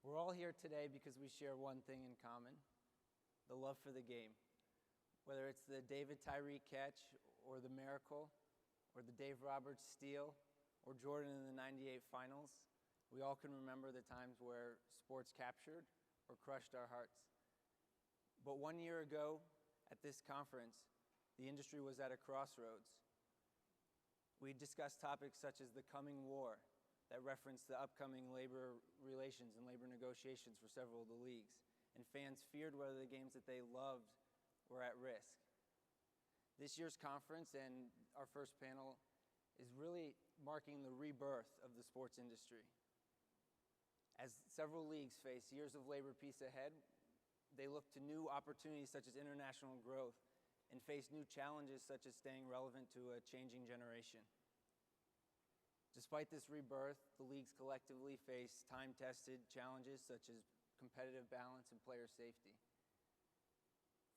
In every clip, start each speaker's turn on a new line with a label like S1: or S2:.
S1: We're all here today because we share one thing in common, the love for the game. Whether it's the David Tyree catch, or the miracle, or the Dave Roberts steal, or Jordan in the '98 finals, we all can remember the times where sports captured or crushed our hearts. But 1 year ago, at this conference, the industry was at a crossroads. We discussed topics such as the coming war that referenced the upcoming labor relations and labor negotiations for several of the leagues, and fans feared whether the games that they loved were at risk. This year's conference and our first panel is really marking the rebirth of the sports industry. As several leagues face years of labor peace ahead, they look to new opportunities such as international growth and face new challenges such as staying relevant to a changing generation. Despite this rebirth, the leagues collectively face time-tested challenges such as competitive balance and player safety.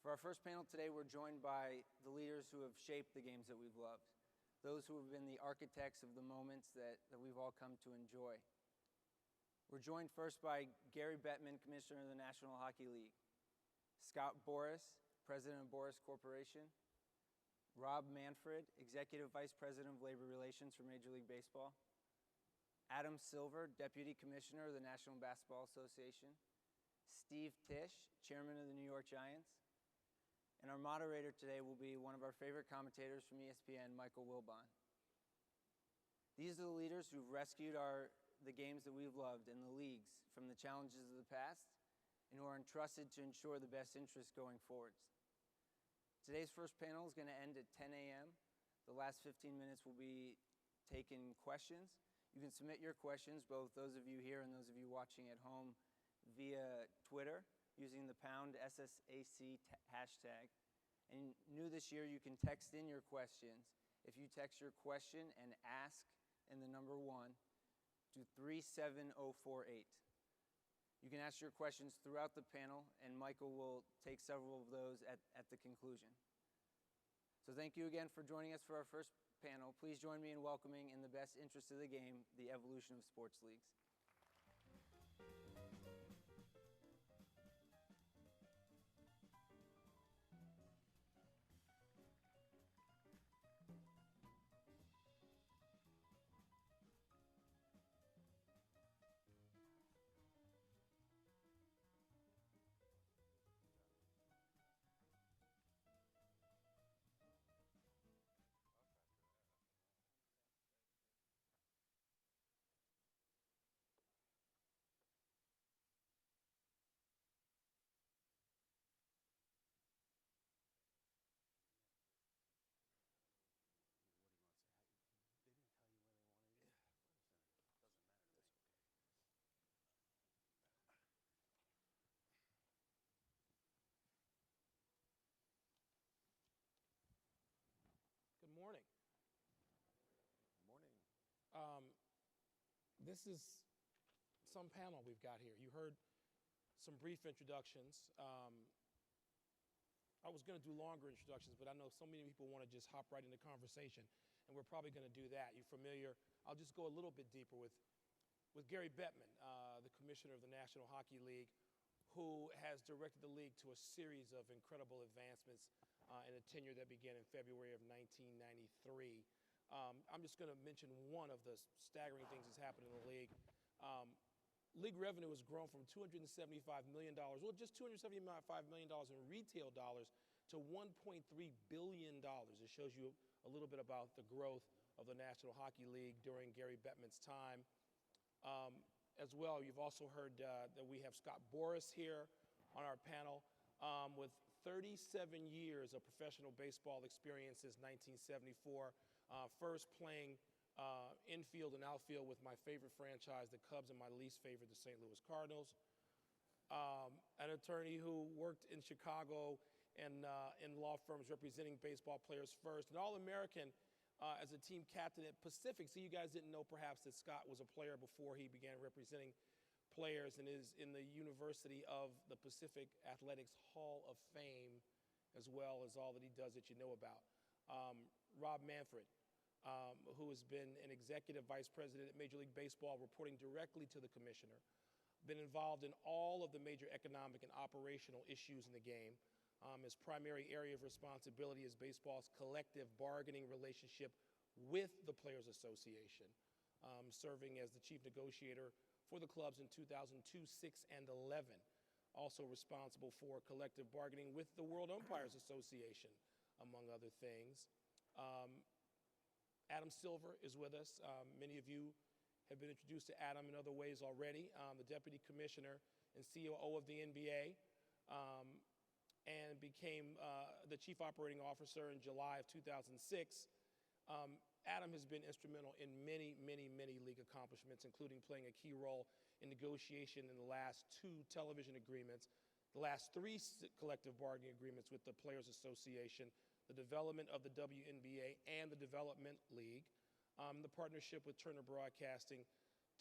S1: For our first panel today, we're joined by the leaders who have shaped the games that we've loved, those who have been the architects of the moments that we've all come to enjoy. We're joined first by Gary Bettman, Commissioner of the National Hockey League, Scott Boras, President of Boras Corporation, Rob Manfred, Executive Vice President of Labor Relations for Major League Baseball, Adam Silver, Deputy Commissioner of the National Basketball Association, Steve Tisch, Chairman of the New York Giants, and our moderator today will be one of our favorite commentators from ESPN, Michael Wilbon. These are the leaders who've rescued the games that we've loved and the leagues from the challenges of the past and who are entrusted to ensure the best interests going forwards. Today's first panel is going to end at 10 a.m. The last 15 minutes will be taking questions. You can submit your questions, both those of you here and those of you watching at home, via Twitter using the #SSAC hashtag. And new this year, you can text in your questions. If you text your question and ask and the number 1 to 37048. You can ask your questions throughout the panel, and Michael will take several of those at the conclusion. So thank you again for joining us for our first panel. Please join me in welcoming, in the best interest of the game, the evolution of sports leagues.
S2: They didn't tell you where they wanted you? It doesn't matter to me.
S3: Good morning.
S2: Good morning.
S3: This is some panel we've got here. You heard some brief introductions. I was going to do longer introductions, but I know so many people want to just hop right into conversation, and we're probably going to do that. You're familiar. I'll just go a little bit deeper with Gary Bettman, the Commissioner of the National Hockey League, who has directed the league to a series of incredible advancements in a tenure that began in February of 1993. I'm just going to mention one of the staggering things that's happened in the league. League revenue has grown from $275 million, well, just $275 million in retail dollars to $1.3 billion. It shows you a little bit about the growth of the National Hockey League during Gary Bettman's time. As well, you've also heard that we have Scott Boras here on our panel with 37 years of professional baseball experience since 1974, first playing infield and outfield with my favorite franchise, the Cubs, and my least favorite, the St. Louis Cardinals. An attorney who worked in Chicago and in law firms representing baseball players first, an All-American as a team captain at Pacific. So you guys didn't know perhaps that Scott was a player before he began representing players, and is in the University of the Pacific Athletics Hall of Fame, as well as all that he does that you know about. Rob Manfred, who has been an executive vice president at Major League Baseball, reporting directly to the commissioner. been involved in all of the major economic and operational issues in the game. His primary area of responsibility is baseball's collective bargaining relationship with the Players Association, serving as the chief negotiator for the clubs in 2002, 6, and 11. Also responsible for collective bargaining with the World Umpires Association, among other things. Adam Silver is with us. Many of you have been introduced to Adam in other ways already, the Deputy Commissioner and COO of the NBA, and became the Chief Operating Officer in July of 2006. Adam has been instrumental in many, many, many league accomplishments, including playing a key role in negotiation in the last 2 television agreements, the last 3 collective bargaining agreements with the Players Association, the development of the WNBA and the Development League, the partnership with Turner Broadcasting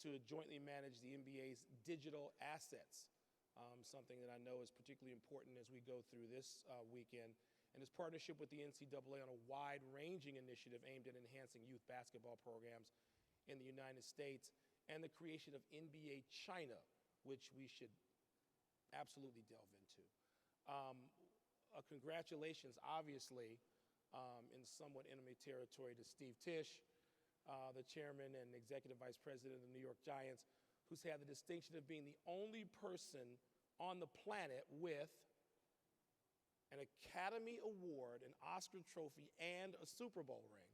S3: to jointly manage the NBA's digital assets, something that I know is particularly important as we go through this weekend, and his partnership with the NCAA on a wide-ranging initiative aimed at enhancing youth basketball programs in the United States, and the creation of NBA China, which we should absolutely delve into. Congratulations, obviously, in somewhat enemy territory, to Steve Tisch, the chairman and executive vice president of the New York Giants, who's had the distinction of being the only person on the planet with an Academy Award, an Oscar trophy, and a Super Bowl ring.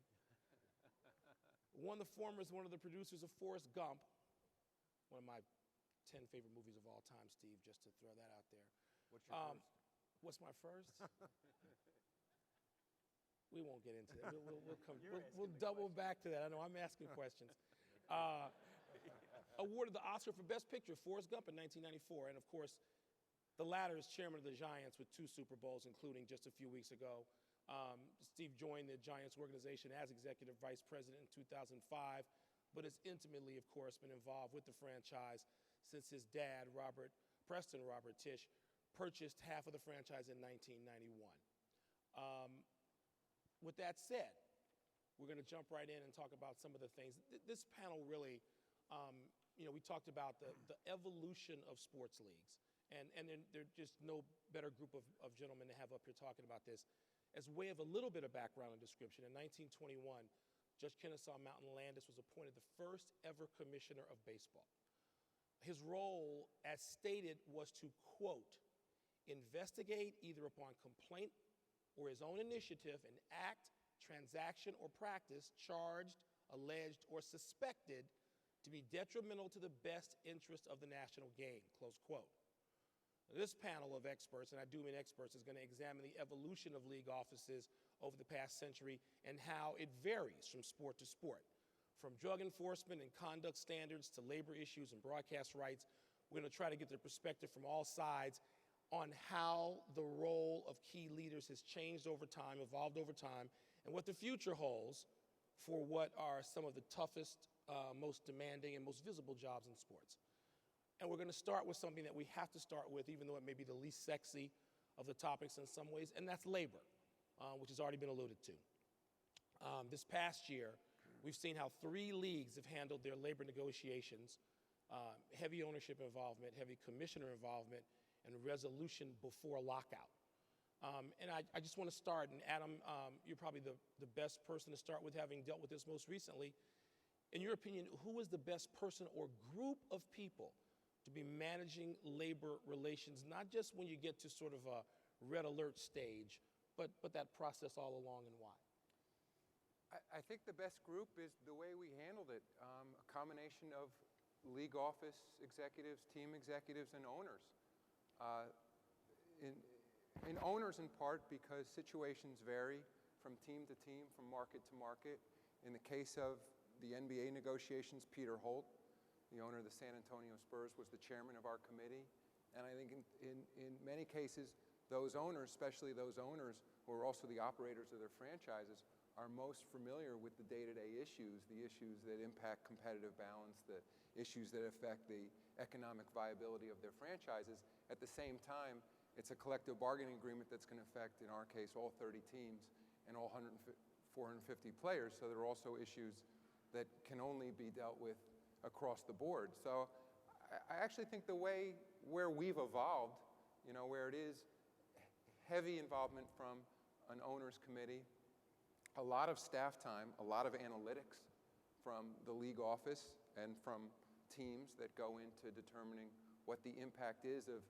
S3: One of the former is one of the producers of Forrest Gump, one of my 10 favorite movies of all time, Steve, just to throw that out there.
S2: What's your first?
S3: What's my first? We won't get into that. We'll double back to that. I know I'm asking questions. Awarded the Oscar for Best Picture, Forrest Gump in 1994. And of course, the latter is chairman of the Giants with 2 Super Bowls, including just a few weeks ago. Steve joined the Giants organization as executive vice president in 2005, but has intimately, of course, been involved with the franchise since his dad, Preston Robert Tisch, purchased half of the franchise in 1991. With that said, we're going to jump right in and talk about some of the things. This panel really, we talked about the evolution of sports leagues. And there's just no better group of gentlemen to have up here talking about this. As way of a little bit of background and description, in 1921, Judge Kennesaw Mountain Landis was appointed the first ever commissioner of baseball. His role, as stated, was to, quote, investigate either upon complaint or his own initiative an act, transaction, or practice charged, alleged, or suspected to be detrimental to the best interest of the national game, close quote. This panel of experts, and I do mean experts, is going to examine the evolution of league offices over the past century and how it varies from sport to sport. From drug enforcement and conduct standards to labor issues and broadcast rights, we're going to try to get the perspective from all sides on how the role of key leaders has changed over time, evolved over time, and what the future holds for what are some of the toughest, most demanding, and most visible jobs in sports. And we're going to start with something that we have to start with, even though it may be the least sexy of the topics in some ways, and that's labor, which has already been alluded to. This past year, we've seen how 3 leagues have handled their labor negotiations, heavy ownership involvement, heavy commissioner involvement, and resolution before lockout. And I just want to start, and Adam, you're probably the best person to start with, having dealt with this most recently. In your opinion, who is the best person or group of people to be managing labor relations, not just when you get to sort of a red alert stage, but that process all along, and why?
S2: I think the best group is the way we handled it, a combination of league office executives, team executives, and owners. In owners, in part, because situations vary from team to team, from market to market. In the case of the NBA negotiations, Peter Holt, the owner of the San Antonio Spurs, was the chairman of our committee. And I think in many cases, those owners, especially those owners who are also the operators of their franchises, are most familiar with the day-to-day issues, the issues that impact competitive balance, the issues that affect the economic viability of their franchises. At the same time, it's a collective bargaining agreement that's going to affect, in our case, all 30 teams and all 450 players. So there are also issues that can only be dealt with across the board. So I actually think where we've evolved, where it is heavy involvement from an owner's committee, a lot of staff time, a lot of analytics from the league office and from teams that go into determining what the impact is of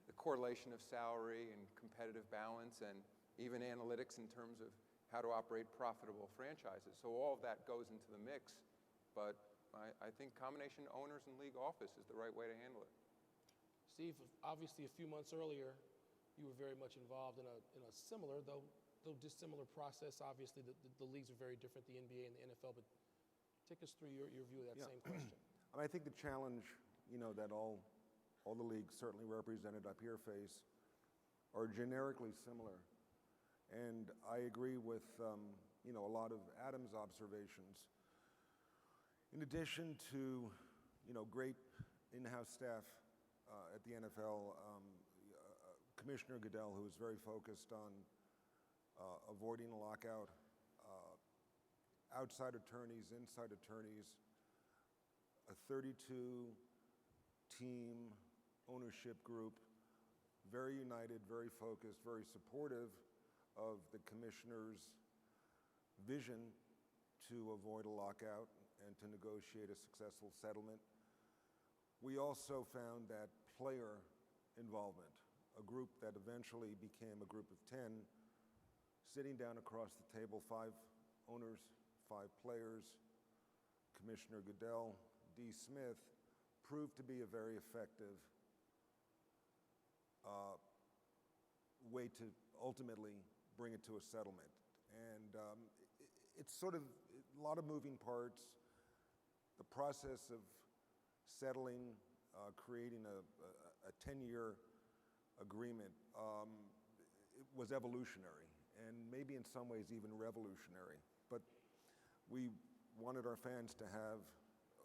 S2: the correlation of salary and competitive balance, and even analytics in terms of how to operate profitable franchises. So all of that goes into the mix, but I think combination owners and league office is the right way to handle it.
S3: Steve, obviously a few months earlier, you were very much involved in a similar, though dissimilar process. Obviously, the leagues are very different, the NBA and the NFL, but take us through your view of that same question.
S4: I think the challenge, that all the leagues certainly represented up here face are generically similar. And I agree with, a lot of Adam's observations. In addition to, great in-house staff at the NFL, Commissioner Goodell, who was very focused on avoiding a lockout, outside attorneys, inside attorneys, a 32-team ownership group, very united, very focused, very supportive of the commissioner's vision to avoid a lockout and to negotiate a successful settlement. We also found that player involvement, a group that eventually became a group of 10, sitting down across the table, 5 owners, 5 players, Commissioner Goodell, D. Smith, proved to be a very effective way to ultimately bring it to a settlement. And it's sort of a lot of moving parts. The process of settling, creating a 10-year agreement it was evolutionary, and maybe in some ways even revolutionary. But we wanted our fans to have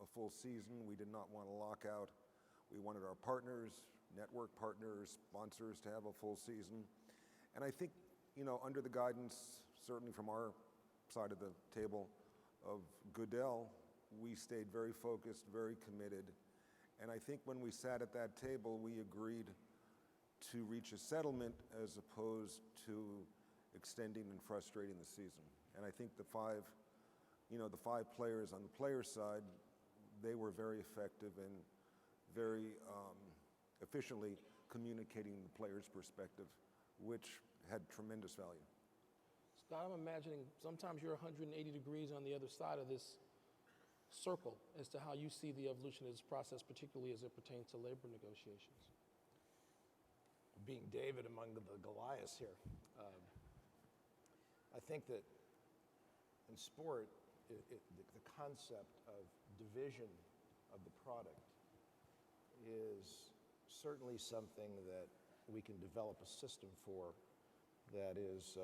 S4: a full season. We did not want a lockout. We wanted our partners, network partners, sponsors to have a full season. And I think, under the guidance, certainly from our side of the table, of Goodell, we stayed very focused, very committed. And I think when we sat at that table, we agreed to reach a settlement as opposed to extending and frustrating the season. And I think the 5 players on the players' side, they were very effective and very efficiently communicating the players' perspective, which had tremendous value.
S3: Scott, I'm imagining sometimes you're 180 degrees on the other side of this circle as to how you see the evolution of this process, particularly as it pertains to labor negotiations.
S5: Being David among the Goliaths here, I think that in sport, the concept of division of the product is certainly something that we can develop a system for that is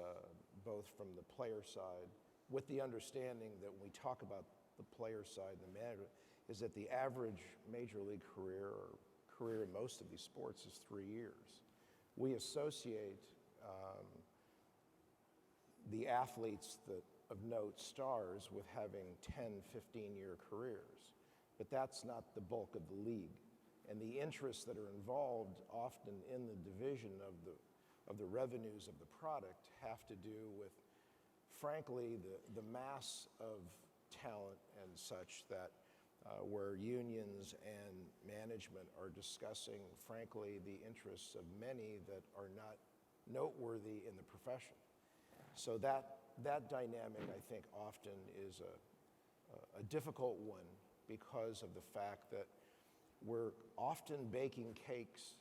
S5: both from the player side, with the understanding that when we talk about the player side and the manager, is that the average major league career or career in most of these sports is 3 years. We associate the athletes of note, stars, with having 10, 15-year careers. But that's not the bulk of the league. And the interests that are involved often in the division of the revenues of the product have to do with, frankly, the mass of talent and such that where unions and management are discussing, frankly, the interests of many that are not noteworthy in the profession. So that dynamic, I think, often is a difficult one because of the fact that we're often baking cakes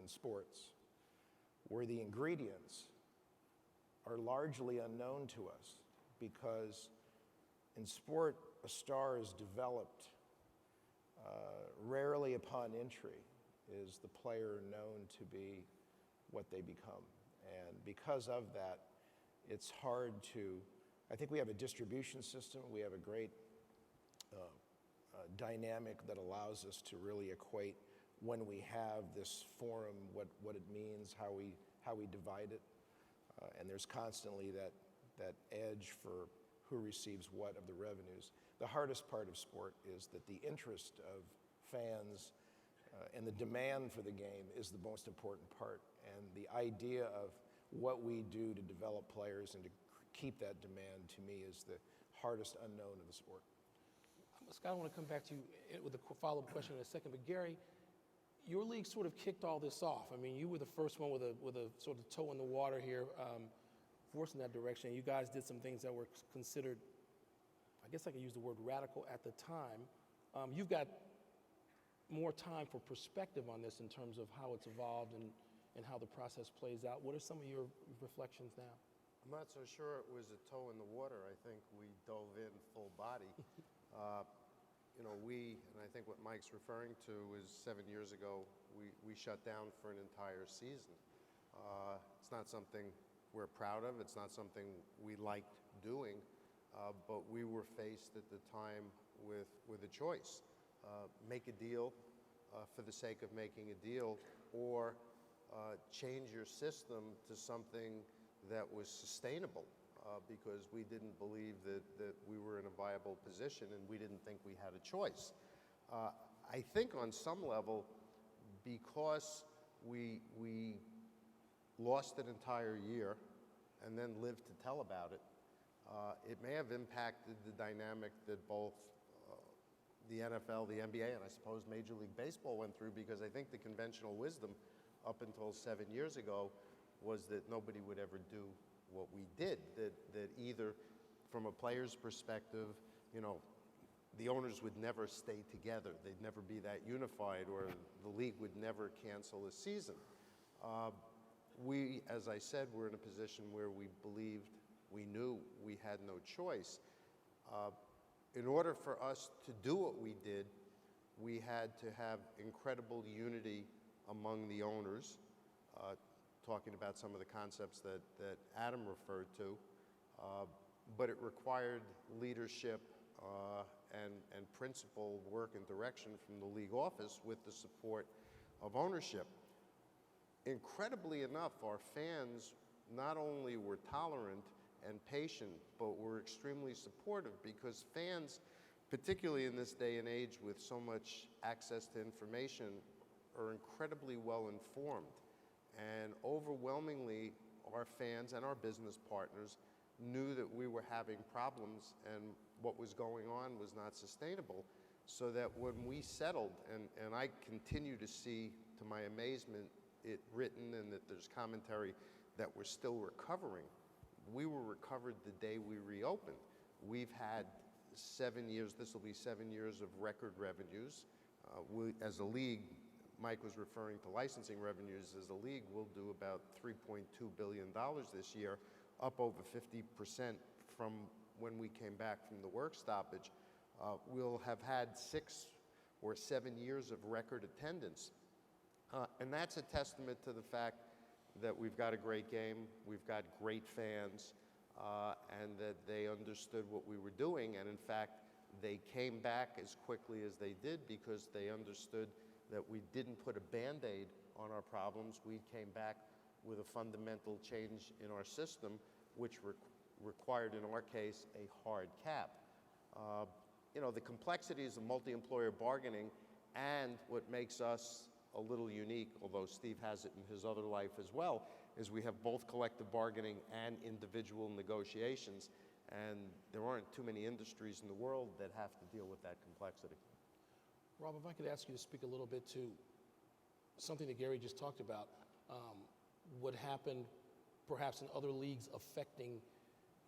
S5: in sports where the ingredients are largely unknown to us, because in sport, a star is developed rarely upon entry is the player known to be what they become. And because of that, it's hard to, I think we have a distribution system, we have a great dynamic that allows us to really equate when we have this forum, what it means, how we divide it. And there's constantly that edge for who receives what of the revenues. The hardest part of sport is that the interest of fans And the demand for the game is the most important part. And the idea of what we do to develop players and to keep that demand, to me, is the hardest unknown of the sport.
S3: Scott, I want to come back to you with a follow-up question in a second. But Gary, your league sort of kicked all this off. I mean, you were the first one with a sort of toe in the water here, forcing that direction. You guys did some things that were considered, I guess I could use the word radical at the time. You've got more time for perspective on this in terms of how it's evolved and how the process plays out. What are some of your reflections now?
S6: I'm not so sure it was a toe in the water. I think we dove in full body. And I think what Mike's referring to is 7 years ago, we shut down for an entire season. It's not something we're proud of. It's not something we liked doing, but we were faced at the time with a choice. Make a deal for the sake of making a deal, or change your system to something that was sustainable, because we didn't believe that we were in a viable position and we didn't think we had a choice. I think on some level, because we lost an entire year and then lived to tell about it, it may have impacted the dynamic that both the NFL, the NBA, and I suppose Major League Baseball went through, because I think the conventional wisdom up until 7 years ago was that nobody would ever do what we did, that either from a player's perspective, the owners would never stay together, they'd never be that unified, or the league would never cancel a season. We, as I said, were in a position where we believed, we knew we had no choice. In order for us to do what we did, we had to have incredible unity among the owners, talking about some of the concepts that Adam referred to, but it required leadership and principled work and direction from the league office with the support of ownership. Incredibly enough, our fans not only were tolerant and patient, but were extremely supportive, because fans, particularly in this day and age with so much access to information, are incredibly well informed. And overwhelmingly, our fans and our business partners knew that we were having problems and what was going on was not sustainable. So that when we settled, and I continue to see, to my amazement, it written and that there's commentary that we're still recovering. We were recovered the day we reopened. We've had 7 years, this will be 7 years of record revenues. As a league, Mike was referring to licensing revenues. As a league, we'll do about $3.2 billion this year, up over 50% from when we came back from the work stoppage. We'll have had 6 or 7 years of record attendance. And that's a testament to the fact that we've got a great game, we've got great fans, and that they understood what we were doing. And in fact, they came back as quickly as they did because they understood that we didn't put a Band-Aid on our problems. We came back with a fundamental change in our system, which required, in our case, a hard cap. The complexities of multi-employer bargaining, and what makes us a little unique, although Steve has it in his other life as well, is we have both collective bargaining and individual negotiations, and there aren't too many industries in the world that have to deal with that complexity.
S3: Rob, if I could ask you to speak a little bit to something that Gary just talked about, what happened perhaps in other leagues affecting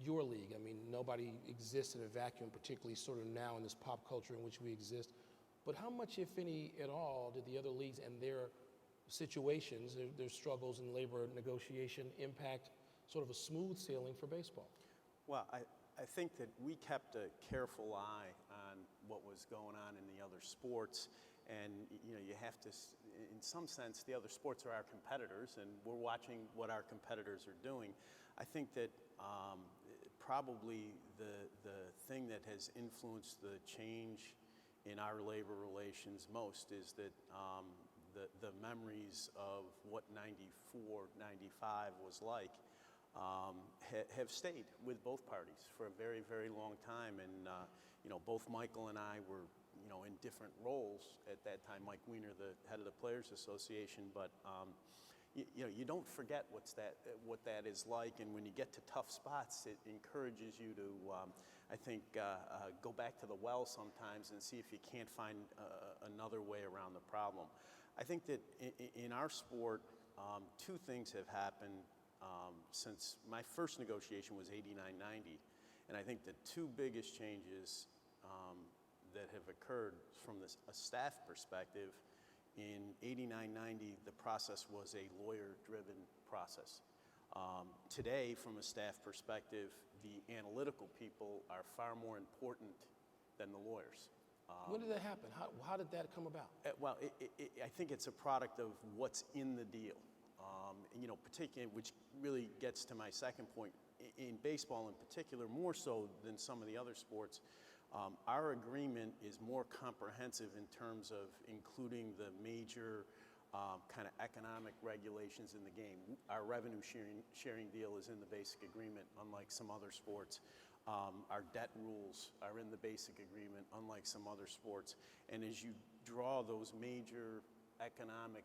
S3: your league. I mean, nobody exists in a vacuum, particularly sort of now in this pop culture in which we exist. But how much, if any at all, did the other leagues and their situations, their struggles in labor negotiation, impact sort of a smooth sailing for baseball?
S7: Well, I think that we kept a careful eye on what was going on in the other sports. And, you have to, in some sense, the other sports are our competitors, and we're watching what our competitors are doing. I think that probably the thing that has influenced the change in our labor relations most is that the memories of what 94, 95 was like have stayed with both parties for a very, very long time. And, both Michael and I were in different roles at that time. Mike Weiner, the head of the Players Association, but you don't forget what that is like, and when you get to tough spots, it encourages you to, I think, go back to the well sometimes and see if you can't find another way around the problem. I think that in our sport, two things have happened since my first negotiation was 89-90, and I think the two biggest changes that have occurred from a staff perspective. In 89-90, the process was a lawyer-driven process. Today, from a staff perspective, the analytical people are far more important than the lawyers.
S3: When did that happen? How did that come about?
S7: Well, I think it's a product of what's in the deal. Particularly, which really gets to my second point. In baseball in particular, more so than some of the other sports, our agreement is more comprehensive in terms of including the major kind of economic regulations in the game. Our revenue sharing deal is in the basic agreement, unlike some other sports. Our debt rules are in the basic agreement, unlike some other sports. And as you draw those major economic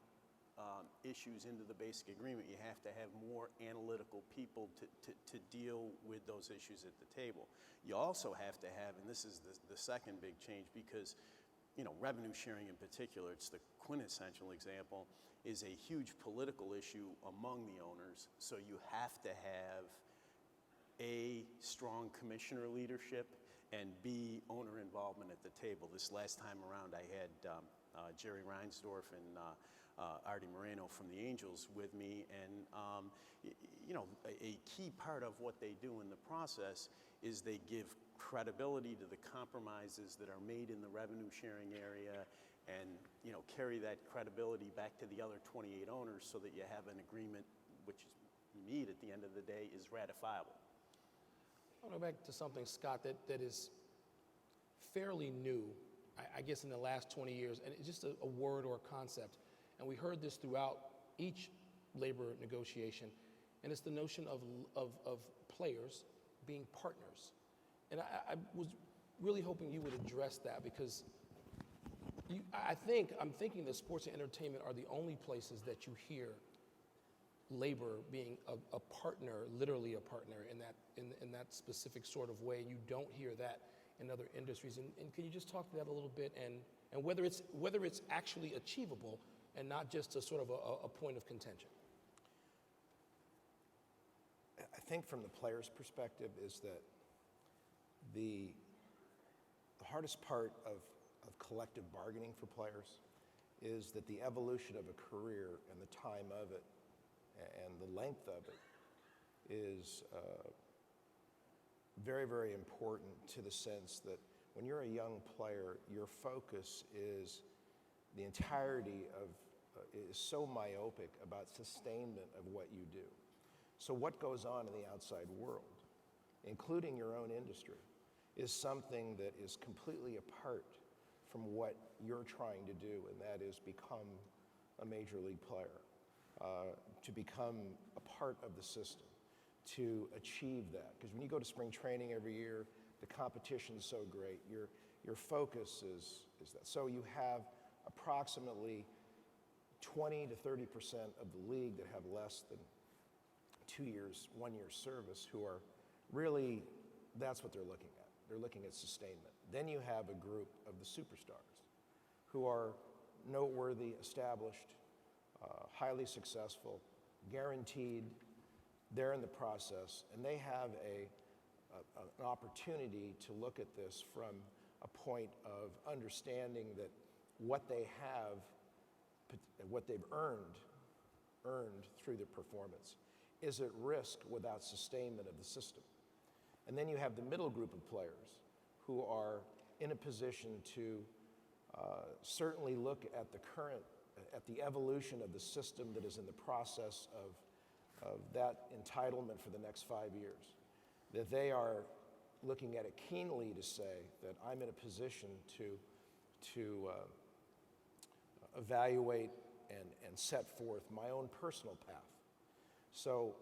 S7: issues into the basic agreement, you have to have more analytical people to deal with those issues at the table. You also have to have, and this is the second big change, because revenue sharing in particular, it's the quintessential example, is a huge political issue among the owners. So you have to have A, strong commissioner leadership, and B, owner involvement at the table. This last time around, I had Jerry Reinsdorf and Artie Moreno from the Angels with me, and a key part of what they do in the process is they give credibility to the compromises that are made in the revenue sharing area, and carry that credibility back to the other 28 owners so that you have an agreement which you need at the end of the day is ratifiable.
S3: I want to go back to something, Scott, that is fairly new, I guess, in the last 20 years, and it's just a word or a concept. And we heard this throughout each labor negotiation, and it's the notion of players being partners. And I was really hoping you would address that, because I'm thinking that sports and entertainment are the only places that you hear labor being a partner, literally a partner in that specific sort of way. You don't hear that in other industries. And can you just talk to that a little bit, and whether it's actually achievable and not just a sort of a point of contention?
S5: I think from the player's perspective is that the hardest part of collective bargaining for players is that the evolution of a career and the time of it and the length of it is very, very important, to the sense that when you're a young player, your focus is the entirety of is so myopic about sustainment of what you do. So what goes on in the outside world, including your own industry, is something that is completely apart from what you're trying to do, and that is become a major league player, to become a part of the system, to achieve that. Because when you go to spring training every year, the competition's so great. Your focus is that. So you have approximately 20 to 30% of the league that have less than 2 years, 1 year service, who are really, that's what they're looking at. They're looking at sustainment. Then you have a group of the superstars who are noteworthy, established, highly successful, guaranteed, they're in the process, and they have an opportunity to look at this from a point of understanding that what they have, what they've earned through their performance, is at risk without sustainment of the system. And then you have the middle group of players who are in a position to certainly look at the evolution of the system that is in the process of that entitlement for the next 5 years. That they are looking at it keenly to say that I'm in a position to evaluate and set forth my own personal path. So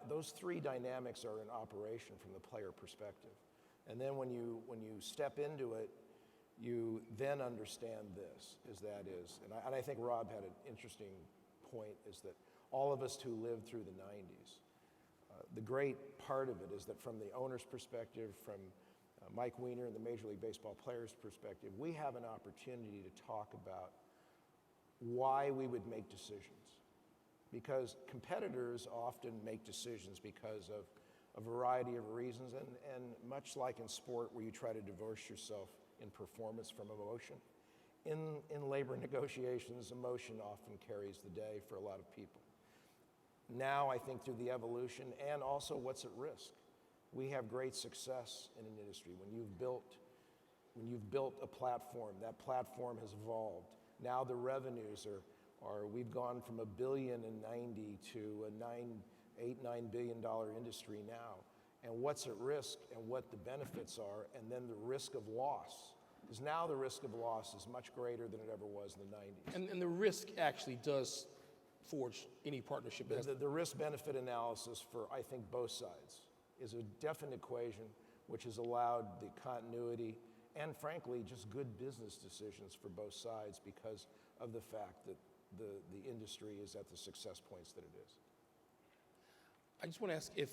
S5: those three dynamics are in operation from the player perspective. And then when you step into it, you then understand this, and I think Rob had an interesting point, is that all of us who lived through the 90s, the great part of it is that from the owner's perspective, from Mike Weiner and the Major League Baseball players' perspective, we have an opportunity to talk about why we would make decisions. Because competitors often make decisions because of a variety of reasons, and much like in sport where you try to divorce yourself in performance from emotion, in labor negotiations, emotion often carries the day for a lot of people. Now, I think through the evolution and also what's at risk, we have great success in an industry. When you've built a platform, that platform has evolved. Now the revenues are we've gone from $1 billion in '90 to a $9 billion industry now. And what's at risk and what the benefits are, and then the risk of loss. Because now the risk of loss is much greater than it ever was in the 90s.
S3: And the risk actually does forge any partnership.
S5: The risk-benefit analysis for, I think, both sides is a definite equation which has allowed the continuity and, frankly, just good business decisions for both sides because of the fact that the industry is at the success points that it is.
S3: I just want to ask if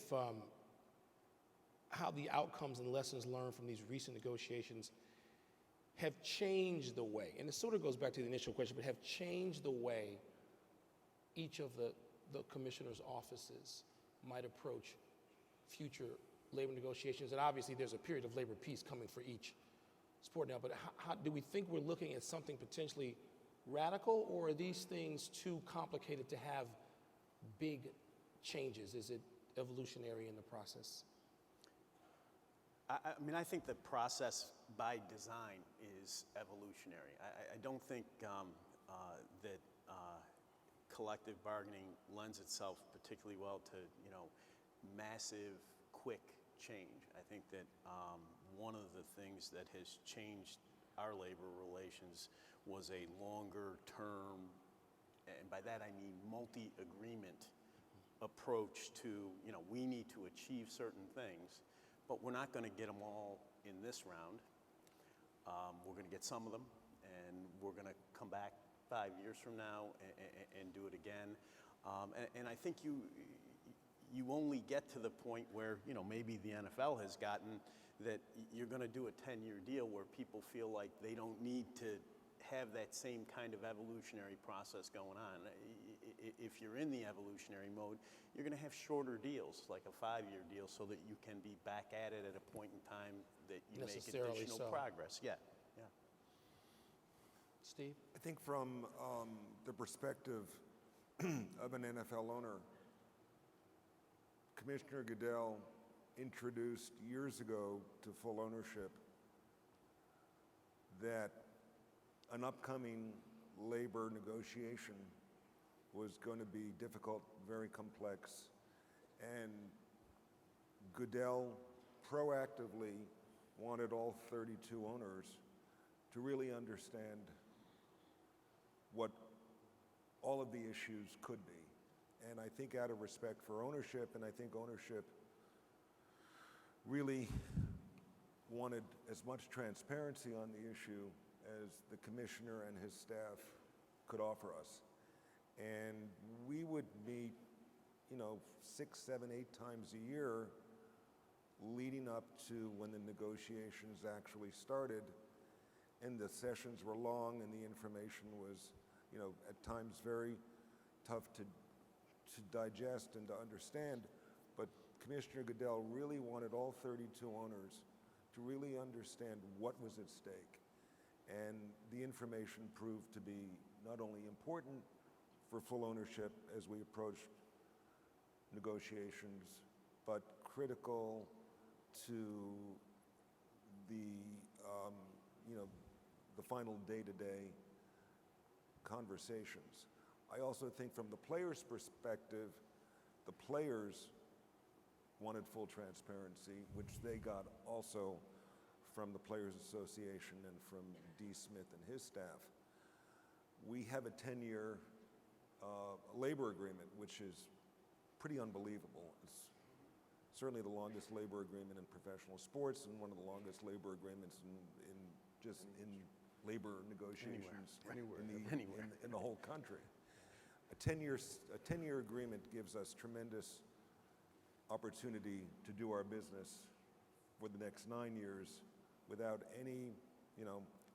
S3: how the outcomes and lessons learned from these recent negotiations have changed the way, and it sort of goes back to the initial question, but have changed the way each of the commissioner's offices might approach future labor negotiations. And obviously there's a period of labor peace coming for each sport now, but how do we think we're looking at something potentially radical, or are these things too complicated to have big changes? Is it evolutionary in the process?
S7: I mean, I think the process by design is evolutionary. I don't think that collective bargaining lends itself particularly well to, massive, quick change. I think that one of the things that has changed our labor relations was a longer term, and by that I mean multi-agreement approach to, we need to achieve certain things, but we're not going to get them all in this round. We're going to get some of them, and we're going to come back 5 years from now and do it again. And I think you only get to the point where, maybe the NFL has gotten that you're going to do a 10-year deal where people feel like they don't need to have that same kind of evolutionary process going on. If you're in the evolutionary mode, you're going to have shorter deals, like a 5-year deal, so that you can be back at it at a point in time that you make additional progress. Yeah.
S3: Steve?
S4: I think from the perspective of an NFL owner, Commissioner Goodell introduced years ago to full ownership that an upcoming labor negotiation was going to be difficult, very complex, and Goodell proactively wanted all 32 owners to really understand what all of the issues could be. And I think out of respect for ownership, and I think ownership really wanted as much transparency on the issue as the commissioner and his staff could offer us. And we would meet, 6, 7, 8 times a year leading up to when the negotiations actually started. And the sessions were long and the information was, at times very tough to digest and to understand. But Commissioner Goodell really wanted all 32 owners to really understand what was at stake. And the information proved to be not only important for full ownership as we approached negotiations, but critical to the, the final day-to-day conversations. I also think from the players' perspective, the players wanted full transparency, which they got also from the Players Association and from D. Smith and his staff. We have a 10-year labor agreement, which is pretty unbelievable. It's certainly the longest labor agreement in professional sports and one of the longest labor agreements in just in labor negotiations
S7: Anywhere.
S4: in the whole country. A 10-year agreement gives us tremendous opportunity to do our business for the next 9 years without any,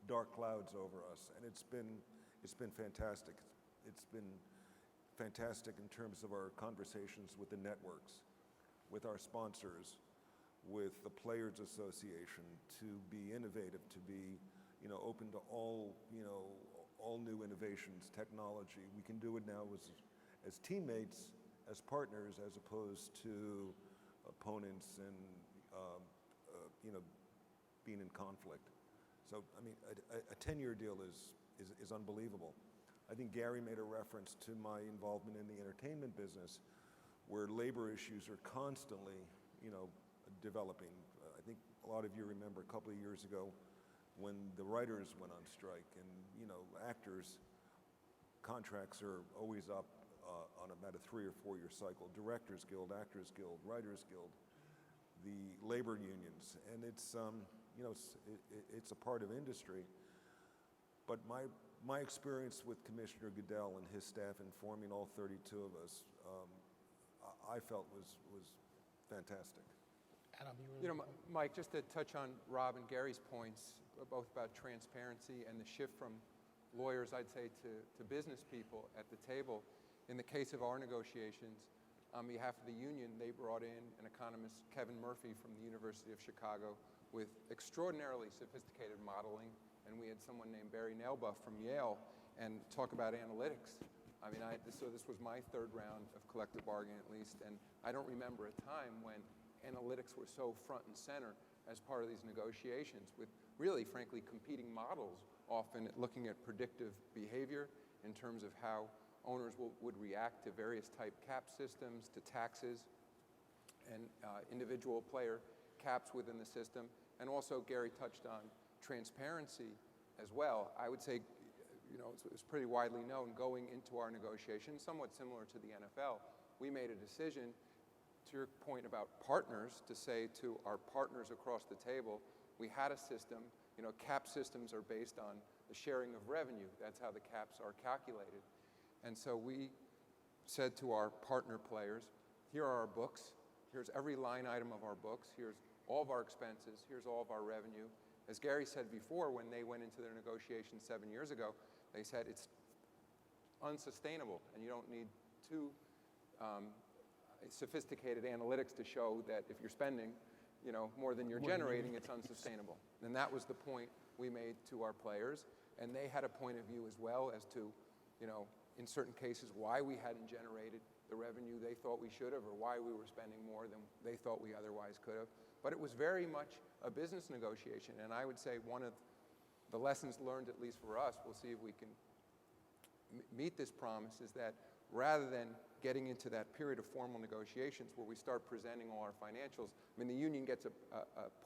S4: dark clouds over us, and it's been fantastic. It's been fantastic in terms of our conversations with the networks, with our sponsors, with the Players Association, to be innovative, to be, open to all new innovations, technology. We can do it now as teammates, as partners, as opposed to opponents and being in conflict. So, I mean, a 10-year deal is unbelievable. I think Gary made a reference to my involvement in the entertainment business, where labor issues are constantly, developing. I think a lot of you remember a couple of years ago when the writers went on strike, and actors' contracts are always up on about a 3 or 4 year cycle. Directors Guild, Actors Guild, Writers Guild, the labor unions, and it's it's a part of industry. But my experience with Commissioner Goodell and his staff in forming all 32 of us, I felt was fantastic.
S3: Adam, you were
S2: Mike, just to touch on Rob and Gary's points, both about transparency and the shift from lawyers, I'd say, to business people at the table. In the case of our negotiations, on behalf of the union, they brought in an economist, Kevin Murphy, from the University of Chicago, with extraordinarily sophisticated modeling, and we had someone named Barry Nailbuff from Yale, and talk about analytics. I mean, so this was my third round of collective bargaining, at least, and I don't remember a time when analytics were so front and center as part of these negotiations, with really, frankly, competing models, often looking at predictive behavior in terms of how owners would react to various type cap systems, to taxes, and individual player caps within the system. And also, Gary touched on transparency as well. I would say, it's pretty widely known going into our negotiations, somewhat similar to the NFL, we made a decision, to your point about partners, to say to our partners across the table, we had a system, cap systems are based on the sharing of revenue. That's how the caps are calculated. And so we said to our partner players, here are our books, here's every line item of our books, here's all of our expenses, here's all of our revenue. As Gary said before, when they went into their negotiations 7 years ago, they said it's unsustainable, and you don't need too sophisticated analytics to show that if you're spending more than you're generating, it's unsustainable. And that was the point we made to our players, and they had a point of view as well as to, in certain cases, why we hadn't generated the revenue they thought we should have, or why we were spending more than they thought we otherwise could have. But it was very much a business negotiation, and I would say one of the lessons learned, at least for us, we'll see if we can meet this promise, is that rather than getting into that period of formal negotiations where we start presenting all our financials, I mean, the union gets a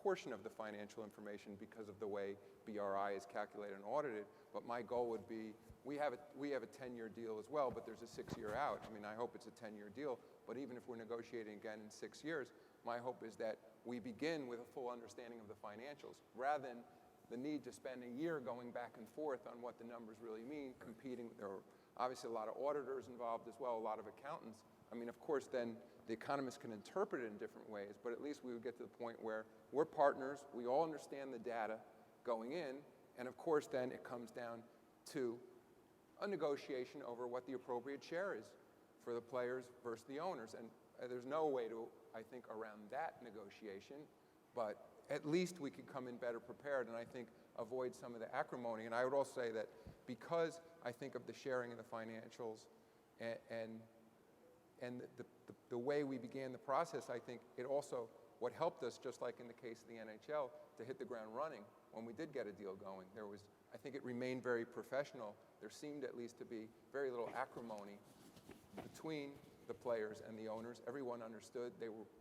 S2: portion of the financial information because of the way BRI is calculated and audited, but my goal would be, we have a 10-year deal as well, but there's a 6-year out. I mean, I hope it's a 10-year deal, but even if we're negotiating again in 6 years, my hope is that we begin with a full understanding of the financials, rather than the need to spend a year going back and forth on what the numbers really mean, competing. There are obviously a lot of auditors involved as well, a lot of accountants. I mean, of course, then the economists can interpret it in different ways, but at least we would get to the point where we're partners, we all understand the data going in, and of course then it comes down to a negotiation over what the appropriate share is for the players versus the owners. And there's no way to, I think, around that negotiation, but at least we could come in better prepared and I think avoid some of the acrimony. And I would also say that because I think of the sharing of the financials and the way we began the process, I think it also, what helped us, just like in the case of the NHL, to hit the ground running when we did get a deal going. There was, I think it remained very professional. There seemed at least to be very little acrimony between the players and the owners. Everyone understood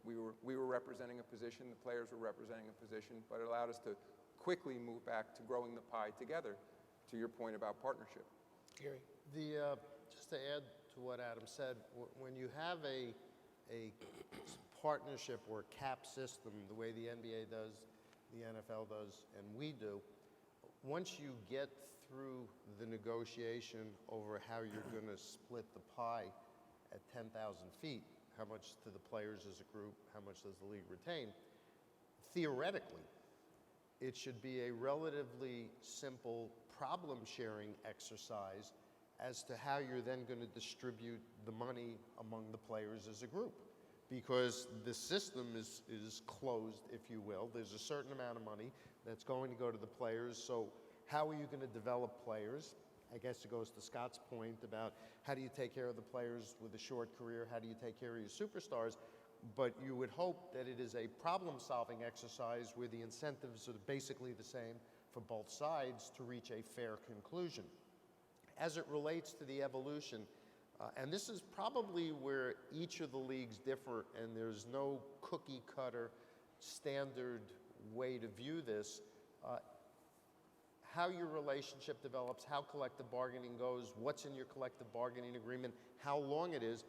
S2: we were representing a position, the players were representing a position, but it allowed us to quickly move back to growing the pie together, to your point about partnership.
S3: Gary.
S6: Just to add to what Adam said, when you have a partnership or cap system, the way the NBA does, the NFL does, and we do, once you get through the negotiation over how you're going to split the pie at 10,000 feet, how much to the players as a group, how much does the league retain, theoretically, it should be a relatively simple problem-sharing exercise as to how you're then going to distribute the money among the players as a group. Because the system is closed, if you will. There's a certain amount of money that's going to go to the players. So how are you going to develop players? I guess it goes to Scott's point about how do you take care of the players with a short career? How do you take care of your superstars? But you would hope that it is a problem-solving exercise where the incentives are basically the same for both sides to reach a fair conclusion. As it relates to the evolution, and this is probably where each of the leagues differ, and there's no cookie-cutter standard way to view this, how your relationship develops, how collective bargaining goes, what's in your collective bargaining agreement, how long it is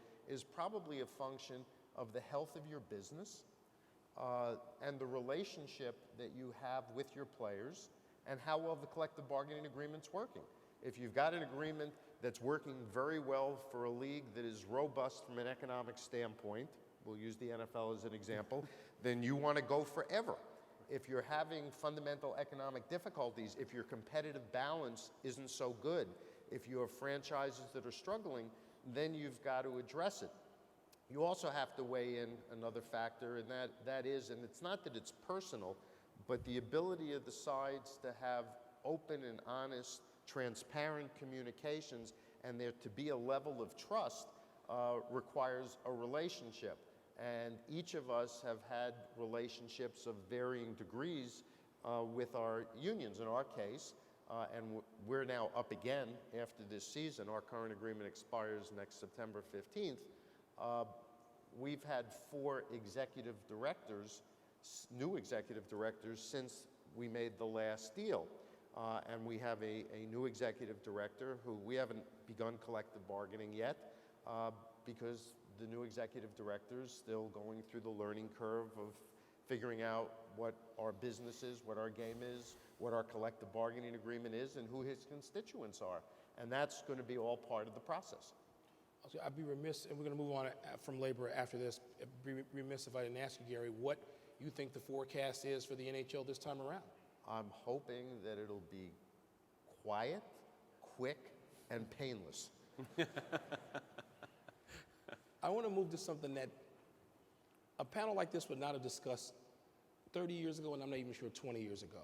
S6: probably a function of the health of your business and the relationship that you have with your players and how well the collective bargaining agreement's working. If you've got an agreement that's working very well for a league that is robust from an economic standpoint, we'll use the NFL as an example, then you want to go forever. If you're having fundamental economic difficulties, if your competitive balance isn't so good, if you have franchises that are struggling, then you've got to address it. You also have to weigh in another factor, and that is, and it's not that it's personal, but the ability of the sides to have open and honest, transparent communications, and there to be a level of trust requires a relationship. And each of us have had relationships of varying degrees with our unions. In our case, and we're now up again after this season. Our current agreement expires next September 15th. We've had 4 executive directors, new executive directors, since we made the last deal. And we have a new executive director who we haven't begun collective bargaining yet because the new executive director is still going through the learning curve of figuring out what our business is, what our game is, what our collective bargaining agreement is, and who his constituents are. And that's going to be all part of the process.
S3: So I'd be remiss, and we're going to move on from labor after this, I'd be remiss if I didn't ask you, Gary, what you think the forecast is for the NHL this time around.
S6: I'm hoping that it'll be quiet, quick, and painless.
S3: I want to move to something that a panel like this would not have discussed 30 years ago, and I'm not even sure 20 years ago,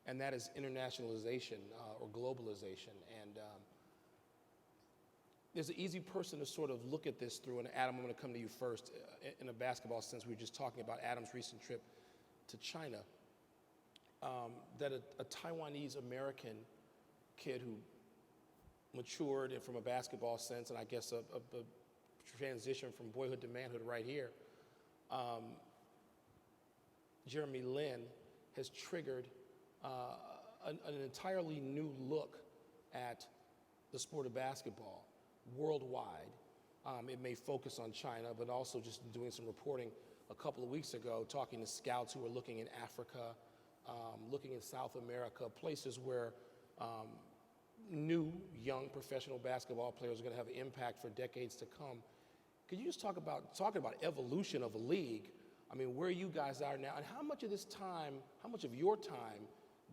S3: and that is internationalization or globalization. And there's an easy person to sort of look at this through, and Adam, I'm going to come to you first. In a basketball sense, we were just talking about Adam's recent trip to China. That a Taiwanese American kid who matured from a basketball sense, and I guess a transition from boyhood to manhood right here, Jeremy Lin has triggered an entirely new look at the sport of basketball worldwide. It may focus on China, but also just doing some reporting a couple of weeks ago, talking to scouts who are looking in Africa, looking in South America, places where new, young professional basketball players are going to have an impact for decades to come. Could you just talking about evolution of a league? I mean, where you guys are now, and how much of this time, how much of your time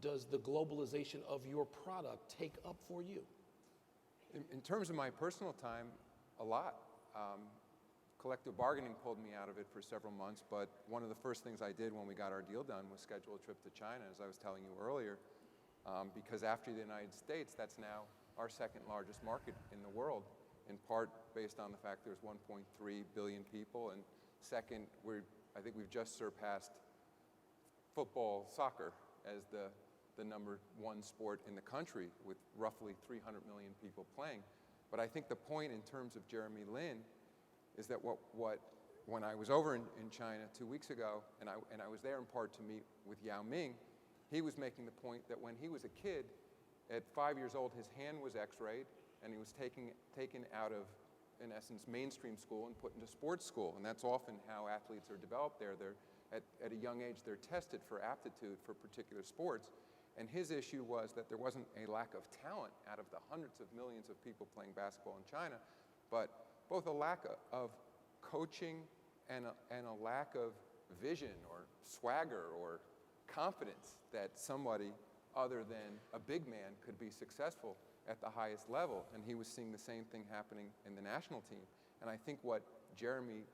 S3: does the globalization of your product take up for you?
S2: In terms of my personal time, a lot. Collective bargaining pulled me out of it for several months, but one of the first things I did when we got our deal done was schedule a trip to China, as I was telling you earlier, because after the United States, that's now our second largest market in the world, in part based on the fact there's 1.3 billion people, and second, I think we've just surpassed football, soccer, as the number 1 sport in the country with roughly 300 million people playing. But I think the point in terms of Jeremy Lin is that when I was over in China 2 weeks ago, and I was there in part to meet with Yao Ming, he was making the point that when he was a kid, at 5 years old, his hand was x-rayed, and he was taken out of, in essence, mainstream school and put into sports school. And that's often how athletes are developed there. At a young age, they're tested for aptitude for particular sports. And his issue was that there wasn't a lack of talent out of the hundreds of millions of people playing basketball in China, but both a lack of coaching and a lack of vision or swagger or confidence that somebody other than a big man could be successful at the highest level. And he was seeing the same thing happening in the national team. And I think what Jeremy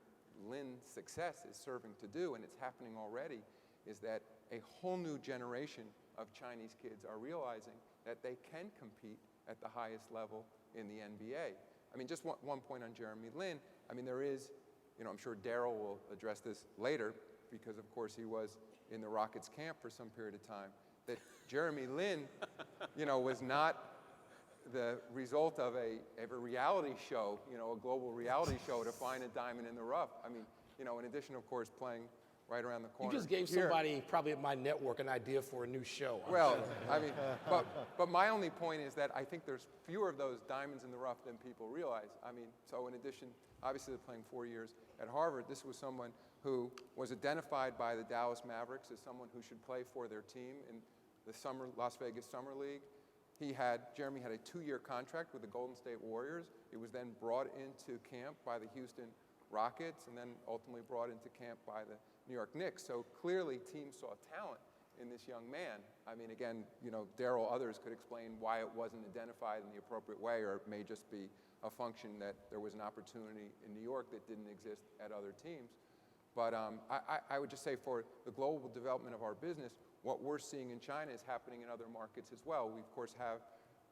S2: Lin's success is serving to do, and it's happening already, is that a whole new generation of Chinese kids are realizing that they can compete at the highest level in the NBA. I mean, just one point on Jeremy Lin. I mean, there is, I'm sure Darryl will address this later because, of course, he was in the Rockets camp for some period of time, that Jeremy Lin, was not the result of a reality show, a global reality show to find a diamond in the rough. I mean, in addition, of course, playing right around the corner.
S3: You just gave somebody probably at my network an idea for a new show.
S2: Well, I mean, but my only point is that I think there's fewer of those diamonds in the rough than people realize. I mean, so in addition, obviously they're playing 4 years at Harvard, this was someone who was identified by the Dallas Mavericks as someone who should play for their team in the Las Vegas Summer League. Jeremy had a 2-year contract with the Golden State Warriors. He was then brought into camp by the Houston Rockets and then ultimately brought into camp by the New York Knicks. So clearly teams saw talent in this young man. I mean, again, Darryl, others could explain why it wasn't identified in the appropriate way, or it may just be a function that there was an opportunity in New York that didn't exist at other teams. But I would just say for the global development of our business, what we're seeing in China is happening in other markets as well. We, of course, have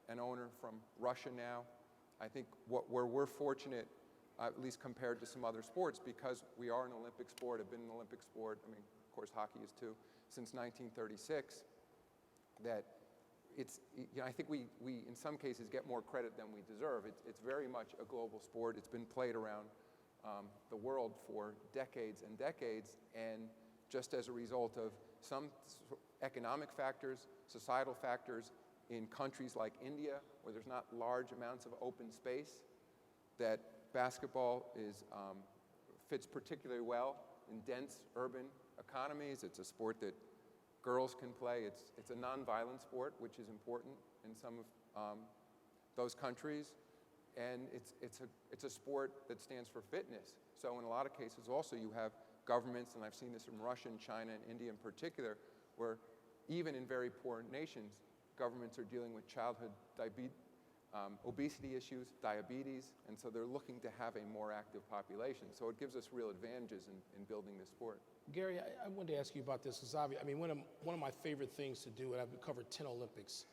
S2: an owner from Russia now. I think where we're fortunate, at least compared to some other sports, because we are an Olympic sport, have been an Olympic sport, I mean, of course, hockey is too, since 1936, that I think we in some cases get more credit than we deserve. It's very much a global sport. It's been played around the world for decades and decades, and just as a result of some economic factors, societal factors in countries like India, where there's not large amounts of open space, that basketball fits particularly well in dense urban economies. It's a sport that girls can play. It's a non-violent sport, which is important in some of those countries. And it's a sport that stands for fitness. So in a lot of cases also you have governments, and I've seen this in Russia and China and India in particular, where even in very poor nations, governments are dealing with childhood obesity issues, diabetes, and so they're looking to have a more active population. So it gives us real advantages in building this sport.
S3: Gary, I wanted to ask you about this. Because I mean, one of my favorite things to do, and I've covered 10 Olympics,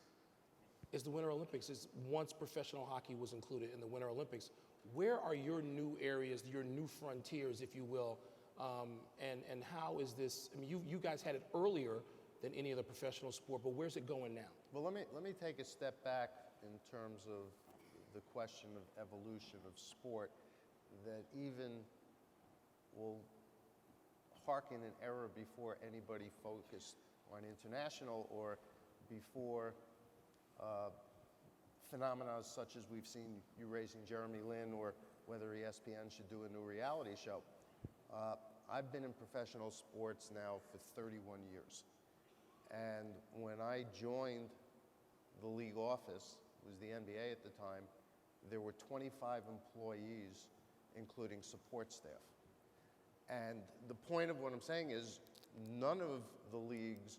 S3: is the Winter Olympics. Is once professional hockey was included in the Winter Olympics, where are your new areas, your new frontiers, if you will, and how is this? I mean, you guys had it earlier than any other professional sport, but where's it going now?
S6: Well, let me take a step back in terms of the question of evolution of sport, that even will hearken an era before anybody focused on international or before phenomena such as we've seen you raising Jeremy Lin, or whether ESPN should do a new reality show. I've been in professional sports now for 31 years. And when I joined the league office, it was the NBA at the time, there were 25 employees, including support staff. And the point of what I'm saying is none of the leagues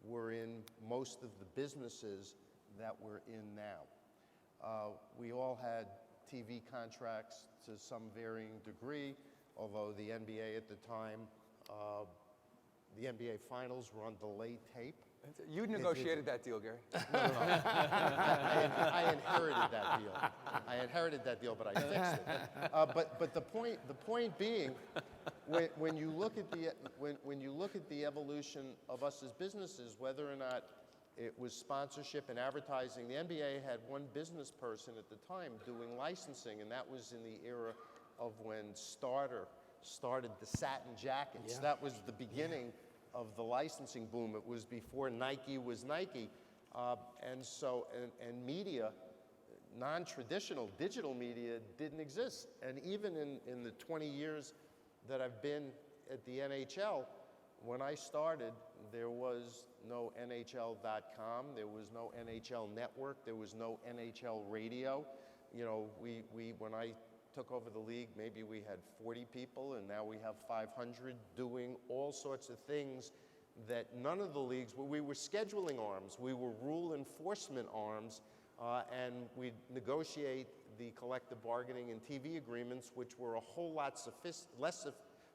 S6: were in most of the businesses that we're in now. We all had TV contracts to some varying degree, although the NBA at the time, the NBA finals were on delay tape.
S2: You negotiated that deal, Gary.
S6: No. I inherited that deal. I inherited that deal, but I fixed it. But the point being, when you look at the evolution of us as businesses, whether or not it was sponsorship and advertising, the NBA had one business person at the time doing licensing, and that was in the era of when Starter started the satin jackets.
S3: Yeah.
S6: That was the beginning of the licensing boom. It was before Nike was Nike. And media, non-traditional digital media, didn't exist. And even in the 20 years that I've been at the NHL, when I started, there was no NHL.com, there was no NHL network, there was no NHL radio. You know, when I took over the league, maybe we had 40 people, and now we have 500 doing all sorts of things that none of the leagues, we were scheduling arms, we were rule enforcement arms, and we negotiate the collective bargaining and TV agreements, which were a whole lot less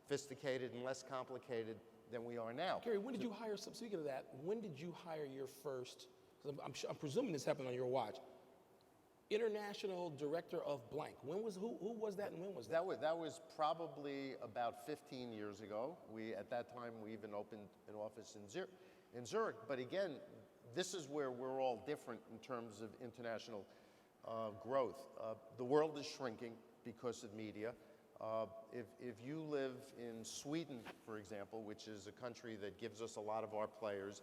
S6: sophisticated and less complicated than we are now.
S3: Gary, when did you hire, speaking of that, when did you hire your first, 'cause I'm presuming this happened on your watch, international director of blank? When was, who was that and when was that?
S6: That was probably about 15 years ago. At that time, we even opened an office in Zurich. But again, this is where we're all different in terms of international growth. The world is shrinking because of media. If you live in Sweden, for example, which is a country that gives us a lot of our players,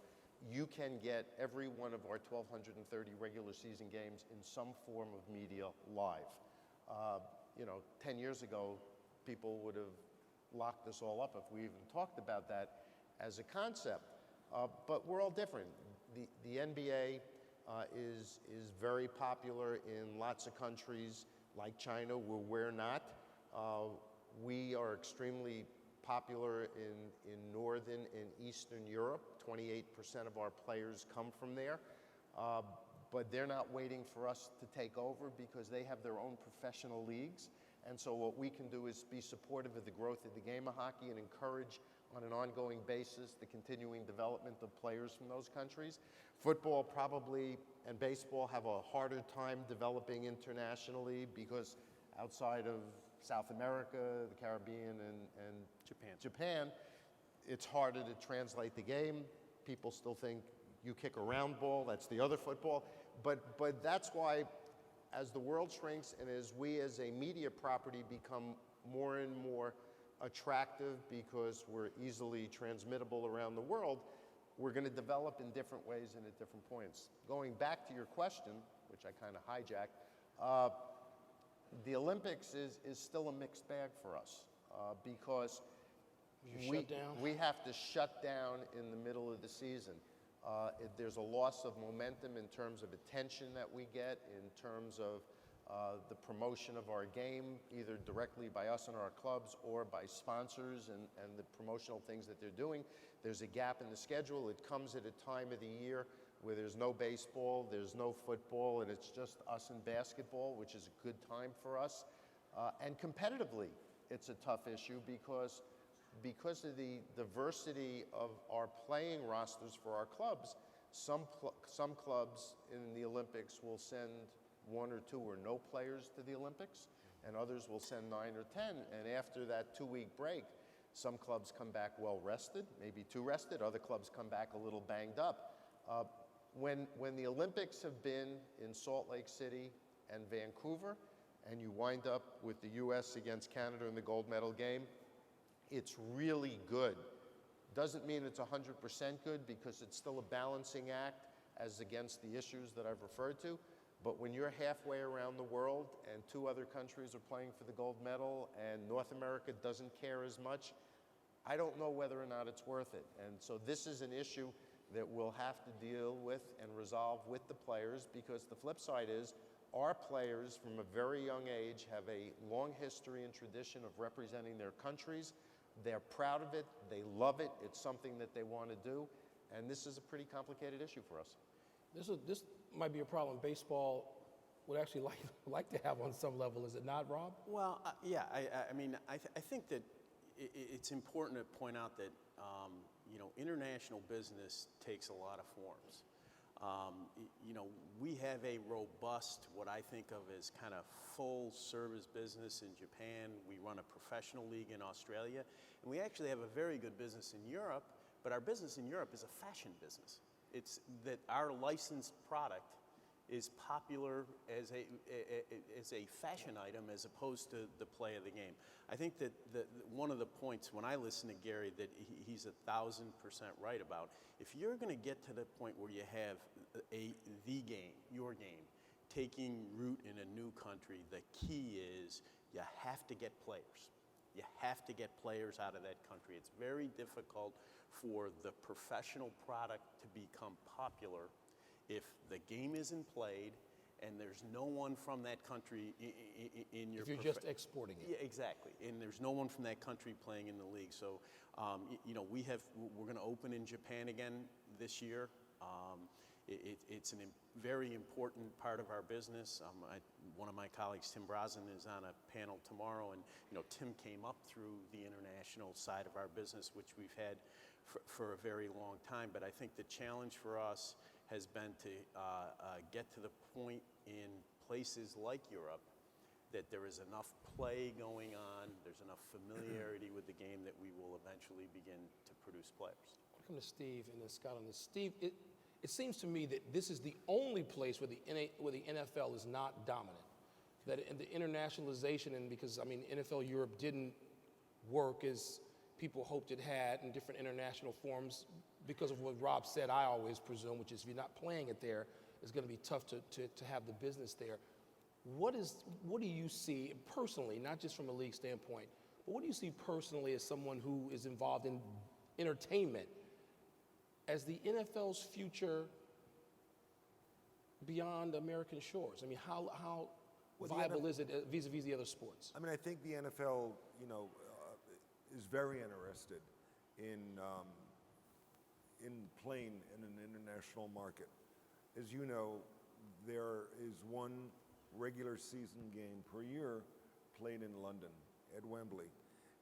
S6: you can get every one of our 1,230 regular season games in some form of media live. 10 years ago, people would have locked us all up if we even talked about that as a concept. But we're all different. The NBA is very popular in lots of countries like China, where we're not. We are extremely popular in Northern and Eastern Europe. 28% of our players come from there. But they're not waiting for us to take over because they have their own professional leagues. And so what we can do is be supportive of the growth of the game of hockey and encourage on an ongoing basis the continuing development of players from those countries. Football probably and baseball have a harder time developing internationally because outside of South America, the Caribbean, and Japan, it's harder to translate the game. People still think you kick a round ball, that's the other football. But that's why, as the world shrinks and as we as a media property become more and more attractive because we're easily transmittable around the world, we're going to develop in different ways and at different points. Going back to your question, which I kind of hijacked, the Olympics is still a mixed bag for us because we have to shut down in the middle of the season. There's a loss of momentum in terms of attention that we get, in terms of the promotion of our game, either directly by us and our clubs or by sponsors and the promotional things that they're doing. There's a gap in the schedule. It comes at a time of the year where there's no baseball, there's no football, and it's just us and basketball, which is a good time for us. And competitively, it's a tough issue because of the diversity of our playing rosters for our clubs. Some clubs in the Olympics will send 1 or 2 or no players to the Olympics, and others will send 9 or 10. And after that 2-week break, some clubs come back well rested, maybe too rested. Other clubs come back a little banged up. When the Olympics have been in Salt Lake City and Vancouver, and you wind up with the U.S. against Canada in the gold medal game, it's really good. Doesn't mean it's 100% good because it's still a balancing act as against the issues that I've referred to. But when you're halfway around the world and 2 other countries are playing for the gold medal and North America doesn't care as much, I don't know whether or not it's worth it. And so this is an issue that we'll have to deal with and resolve with the players, because the flip side is our players from a very young age have a long history and tradition of representing their countries. They're proud of it. They love it. It's something that they want to do. And this is a pretty complicated issue for us.
S3: This might be a problem baseball would actually like to have on some level, is it not, Rob?
S7: Well, yeah, I mean, I think that it's important to point out that, international business takes a lot of forms. We have a robust, what I think of as kind of full service business in Japan. We run a professional league in Australia, and we actually have a very good business in Europe, but our business in Europe is a fashion business. It's that our licensed product is popular as a fashion item as opposed to the play of the game. I think that one of the points when I listen to Gary that he's 1,000% right about, if you're going to get to the point where you have the game, your game, taking root in a new country, the key is you have to get players. You have to get players out of that country. It's very difficult for the professional product to become popular if the game isn't played and there's no one from that country in your.
S3: If you're just exporting it.
S7: Yeah, exactly. And there's no one from that country playing in the league. So, we're going to open in Japan again this year. It's a very important part of our business. One of my colleagues, Tim Brosnan, is on a panel tomorrow, and Tim came up through the international side of our business, which we've had for a very long time. But I think the challenge for us has been to get to the point in places like Europe that there is enough play going on, there's enough familiarity with the game that we will eventually begin to produce players.
S3: I'll come to Steve and then Scott on this. Steve, it seems to me that this is the only place where the NFL is not dominant. That in the internationalization, and because, NFL Europe didn't work as people hoped it had in different international forms because of what Rob said, I always presume, which is if you're not playing it there, it's going to be tough to have the business there. What do you see personally, not just from a league standpoint, but what do you see personally as someone who is involved in entertainment as the NFL's future beyond American shores? How viable is it vis-a-vis the other sports?
S4: I think the NFL, is very interested in playing in an international market. As you know, there is one regular season game per year played in London at Wembley,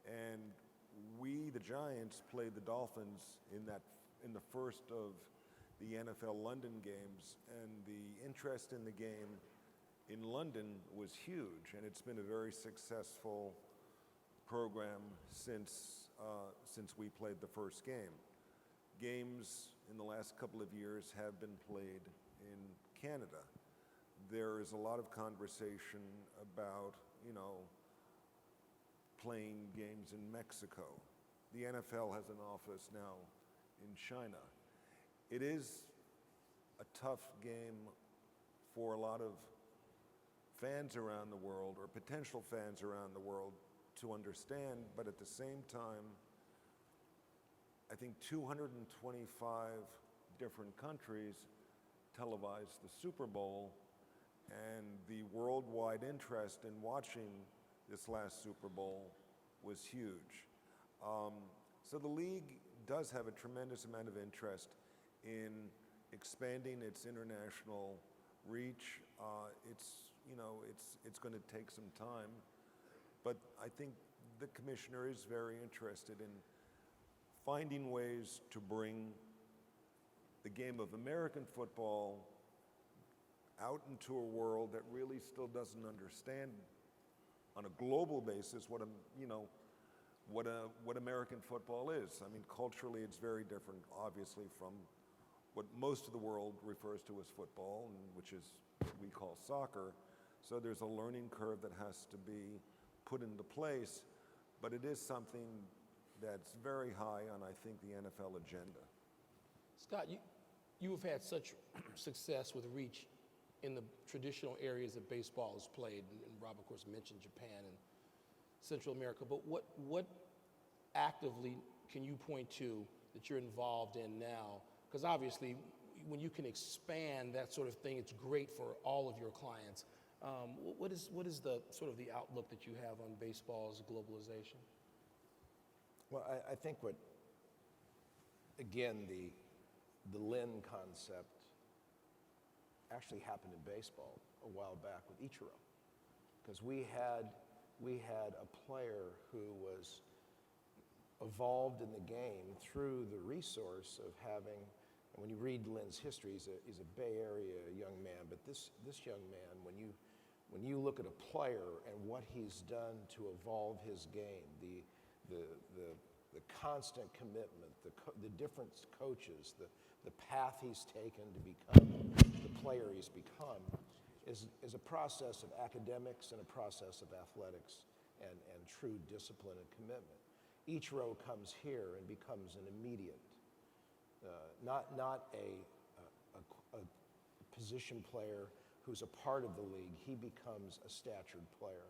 S4: and we, the Giants, played the Dolphins in the first of the NFL London games, and the interest in the game in London was huge, and it's been a very successful program since we played the first game. Games in the last couple of years have been played in Canada. There is a lot of conversation about, playing games in Mexico. The NFL has an office now in China. It is a tough game for a lot of fans around the world, or potential fans around the world, to understand, but at the same time, I think 225 different countries televised the Super Bowl, and the worldwide interest in watching this last Super Bowl was huge. So the league does have a tremendous amount of interest in expanding its international reach. It's going to take some time, but I think the commissioner is very interested in finding ways to bring the game of American football out into a world that really still doesn't understand on a global basis what American football is. Culturally, it's very different, obviously, from what most of the world refers to as football, which is what we call soccer. So there's a learning curve that has to be put into place, but it is something that's very high on, I think, the NFL agenda.
S3: Scott, you have had such success with reach in the traditional areas that baseball is played, and Rob, of course, mentioned Japan and Central America, but what actively can you point to that you're involved in now? Because obviously, when you can expand that sort of thing, it's great for all of your clients. What is the sort of the outlook that you have on baseball's globalization?
S5: Well, I think again, the Lin concept actually happened in baseball a while back with Ichiro, because we had a player who was evolved in the game through the resource of having, and when you read Lin's history, he's a Bay Area young man, but this young man, when you look at a player and what he's done to evolve his game, the constant commitment, the different coaches, the path he's taken to become the player he's become, is a process of academics and a process of athletics and true discipline and commitment. Ichiro comes here and becomes an immediate, not a position player who's a part of the league. He becomes a statured player.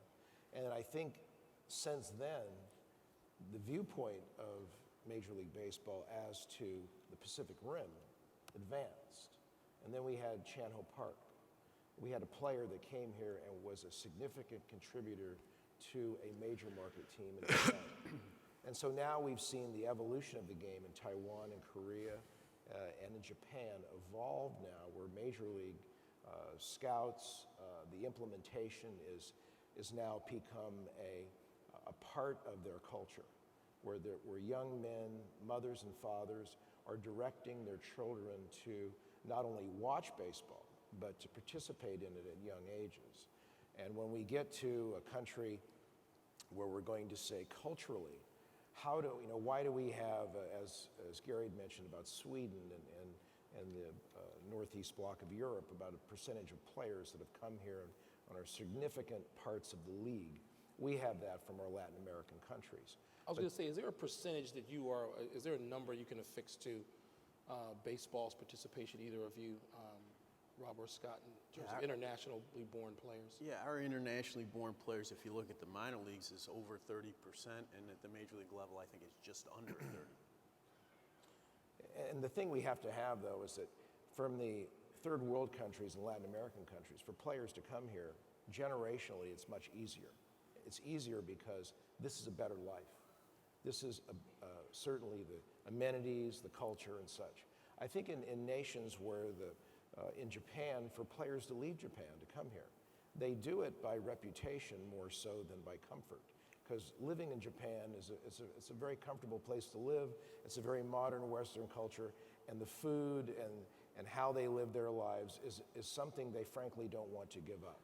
S5: And I think since then, the viewpoint of Major League Baseball as to the Pacific Rim advanced. And then we had Chan-Ho Park. We had a player that came here and was a significant contributor to a major market team in Japan. And so now we've seen the evolution of the game in Taiwan and Korea and in Japan evolve now, where Major League scouts, the implementation is now become a part of their culture, where young men, mothers and fathers are directing their children to not only watch baseball, but to participate in it at young ages. And when we get to a country where we're going to say culturally, why do we have, as Gary had mentioned about Sweden and the northeast block of Europe, about a percentage of players that have come here and are significant parts of the league. We have that from our Latin American countries.
S3: I was going to say, is there a percentage that is there a number you can affix to baseball's participation, either of you, Rob or Scott, in terms of internationally born players?
S7: Yeah, our internationally born players, if you look at the minor leagues, is over 30%, and at the major league level, I think it's just under 30.
S5: And the thing we have to have, though, is that from the third world countries and Latin American countries, for players to come here, generationally, it's much easier. It's easier because this is a better life. This is certainly the amenities, the culture, and such. I think in nations where in Japan, for players to leave Japan to come here, they do it by reputation more so than by comfort. Because living in Japan it's a very comfortable place to live. It's a very modern Western culture, and the food and how they live their lives is something they frankly don't want to give up.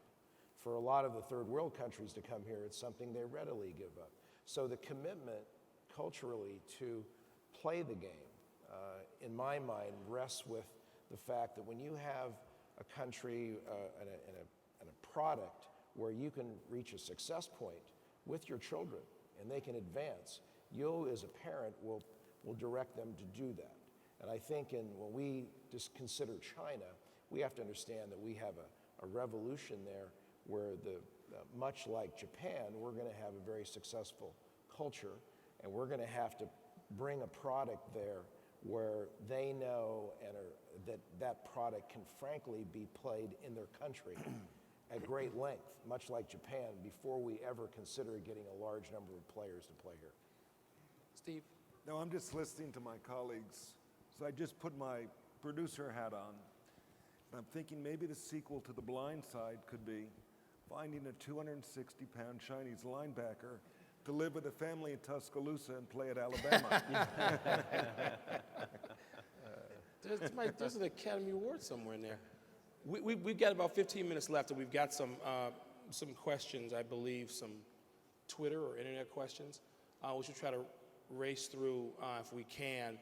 S5: For a lot of the third world countries to come here, it's something they readily give up. So the commitment culturally to play the game, in my mind, rests with the fact that when you have a country and a product where you can reach a success point with your children and they can advance, you as a parent will direct them to do that. And I think when we just consider China, we have to understand that we have a revolution there where much like Japan, we're going to have a very successful culture, and we're going to have to bring a product there where they know that product can frankly be played in their country at great length, much like Japan, before we ever consider getting a large number of players to play here.
S3: Steve?
S4: No, I'm just listening to my colleagues. So I just put my producer hat on. And I'm thinking maybe the sequel to The Blind Side could be finding a 260-pound Chinese linebacker to live with a family in Tuscaloosa and play at Alabama.
S3: There's an Academy Award somewhere in there. We've got about 15 minutes left, and we've got some questions, I believe, some Twitter or internet questions. We should try to race through if we can.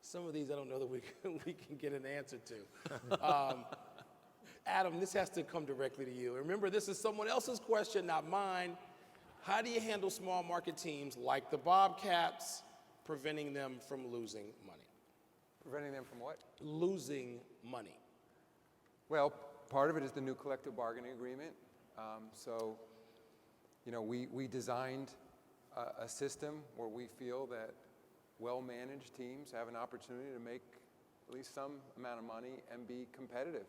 S3: Some of these I don't know that we can get an answer to. Adam, this has to come directly to you. Remember, this is someone else's question, not mine. How do you handle small market teams like the Bobcats, preventing them from losing money?
S2: Preventing them from what?
S3: Losing money.
S2: Well, part of it is the new collective bargaining agreement. We designed a system where we feel that well-managed teams have an opportunity to make at least some amount of money and be competitive.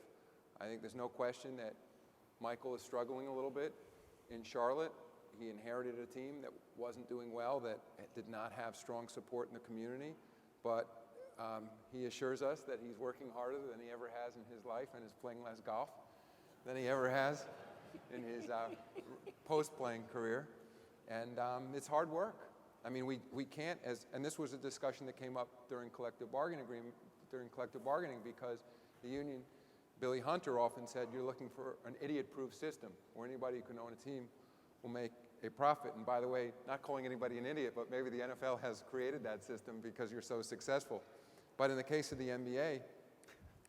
S2: I think there's no question that Michael is struggling a little bit in Charlotte. He inherited a team that wasn't doing well, that did not have strong support in the community, but he assures us that he's working harder than he ever has in his life and is playing less golf than he ever has in his post-playing career. And it's hard work. I mean, we can't, and this was a discussion that came up during collective bargaining because the union, Billy Hunter often said, you're looking for an idiot-proof system where anybody who can own a team will make a profit. And by the way, not calling anybody an idiot, but maybe the NFL has created that system because you're so successful. But in the case of the NBA,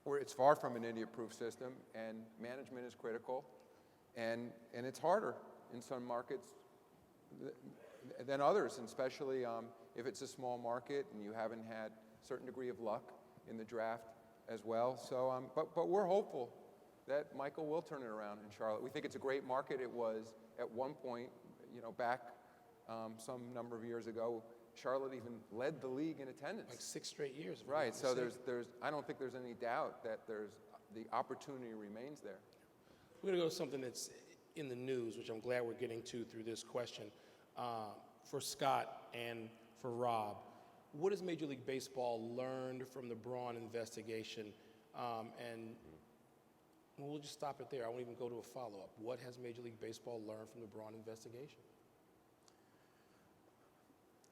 S2: where it's far from an idiot-proof system and management is critical, and it's harder in some markets than others, and especially if it's a small market and you haven't had a certain degree of luck in the draft as well. So, but we're hopeful that Michael will turn it around in Charlotte. We think it's a great market. It was at one point, back some number of years ago, Charlotte even led the league in attendance.
S3: Like 6 straight years. if I'm
S2: Right,
S3: not
S2: so
S3: mistaken.
S2: I don't think there's any doubt that the opportunity remains there.
S3: We're going to go to something that's in the news, which I'm glad we're getting to through this question. For Scott and for Rob, what has Major League Baseball learned from the Braun investigation? And we'll just stop it there. I won't even go to a follow-up. What has Major League Baseball learned from the Braun investigation?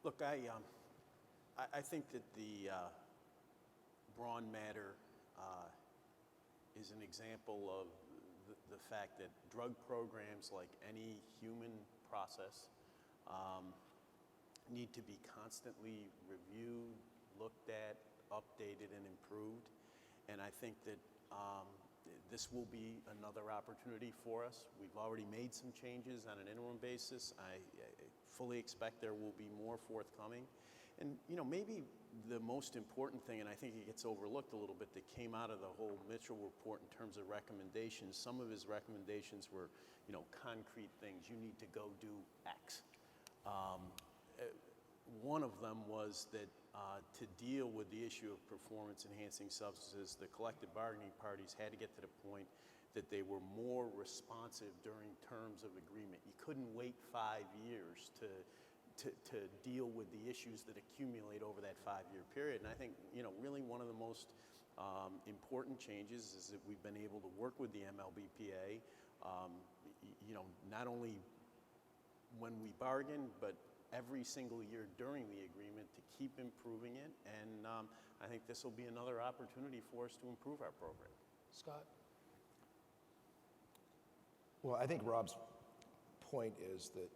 S7: Look, I think that the Braun matter is an example of the fact that drug programs, like any human process, need to be constantly reviewed, looked at, updated, and improved. And I think that this will be another opportunity for us. We've already made some changes on an interim basis. I fully expect there will be more forthcoming. And maybe the most important thing, and I think it gets overlooked a little bit, that came out of the whole Mitchell report in terms of recommendations, some of his recommendations were, concrete things. You need to go do X. One of them was that to deal with the issue of performance-enhancing substances, the collective bargaining parties had to get to the point that they were more responsive during terms of agreement. You couldn't wait 5 years to deal with the issues that accumulate over that 5-year period. And I think, really one of the most important changes is that we've been able to work with the MLBPA, not only when we bargain, but every single year during the agreement to keep improving it. And I think this will be another opportunity for us to improve our program.
S3: Scott?
S5: Well, I think Rob's point is that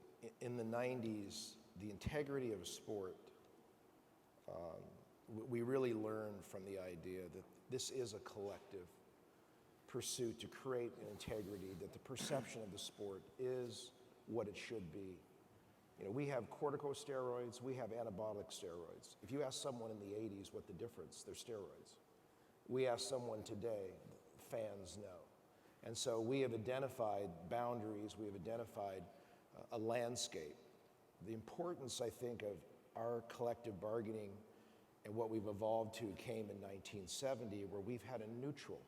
S5: in the 90s, the integrity of sport, we really learned from the idea that this is a collective pursuit to create an integrity, that the perception of the sport is what it should be. We have corticosteroids, we have anabolic steroids. If you ask someone in the 80s what the difference, they're steroids. We ask someone today, fans know. And so we have identified boundaries, we have identified a landscape. The importance, I think, of our collective bargaining and what we've evolved to came in 1970, where we had a neutral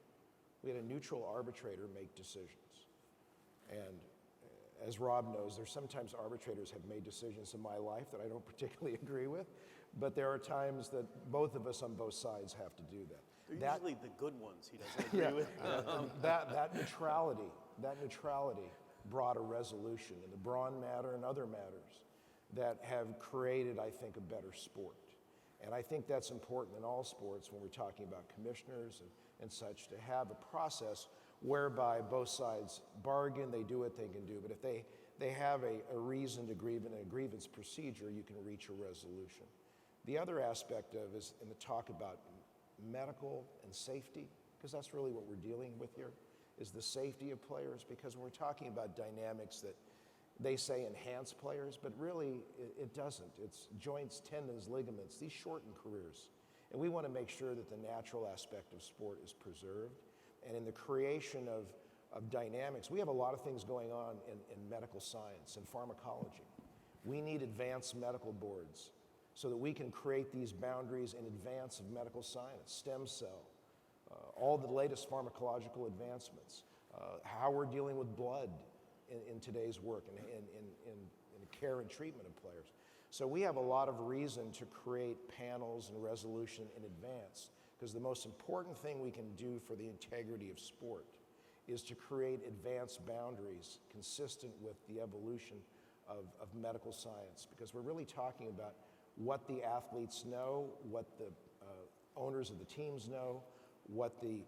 S5: arbitrator make decisions. And as Rob knows, there's sometimes arbitrators have made decisions in my life that I don't particularly agree with, but there are times that both of us on both sides have to do that.
S7: They're usually the good ones he doesn't agree with.
S5: That neutrality brought a resolution in the Braun matter and other matters that have created, I think, a better sport. And I think that's important in all sports when we're talking about commissioners and such, to have a process whereby both sides bargain, they do what they can do. But if they have a reason to grieve in a grievance procedure, you can reach a resolution. The other aspect of is in the talk about medical and safety, because that's really what we're dealing with here, is the safety of players. Because when we're talking about dynamics that they say enhance players, but really it doesn't. It's joints, tendons, ligaments, these shorten careers. And we want to make sure that the natural aspect of sport is preserved. And in the creation of dynamics, we have a lot of things going on in medical science and pharmacology. We need advanced medical boards so that we can create these boundaries in advance of medical science, stem cell, all the latest pharmacological advancements, how we're dealing with blood in today's work and in care and treatment of players. So we have a lot of reason to create panels and resolution in advance, because the most important thing we can do for the integrity of sport is to create advanced boundaries consistent with the evolution of medical science, because we're really talking about what the athletes know, what the owners of the teams know, what the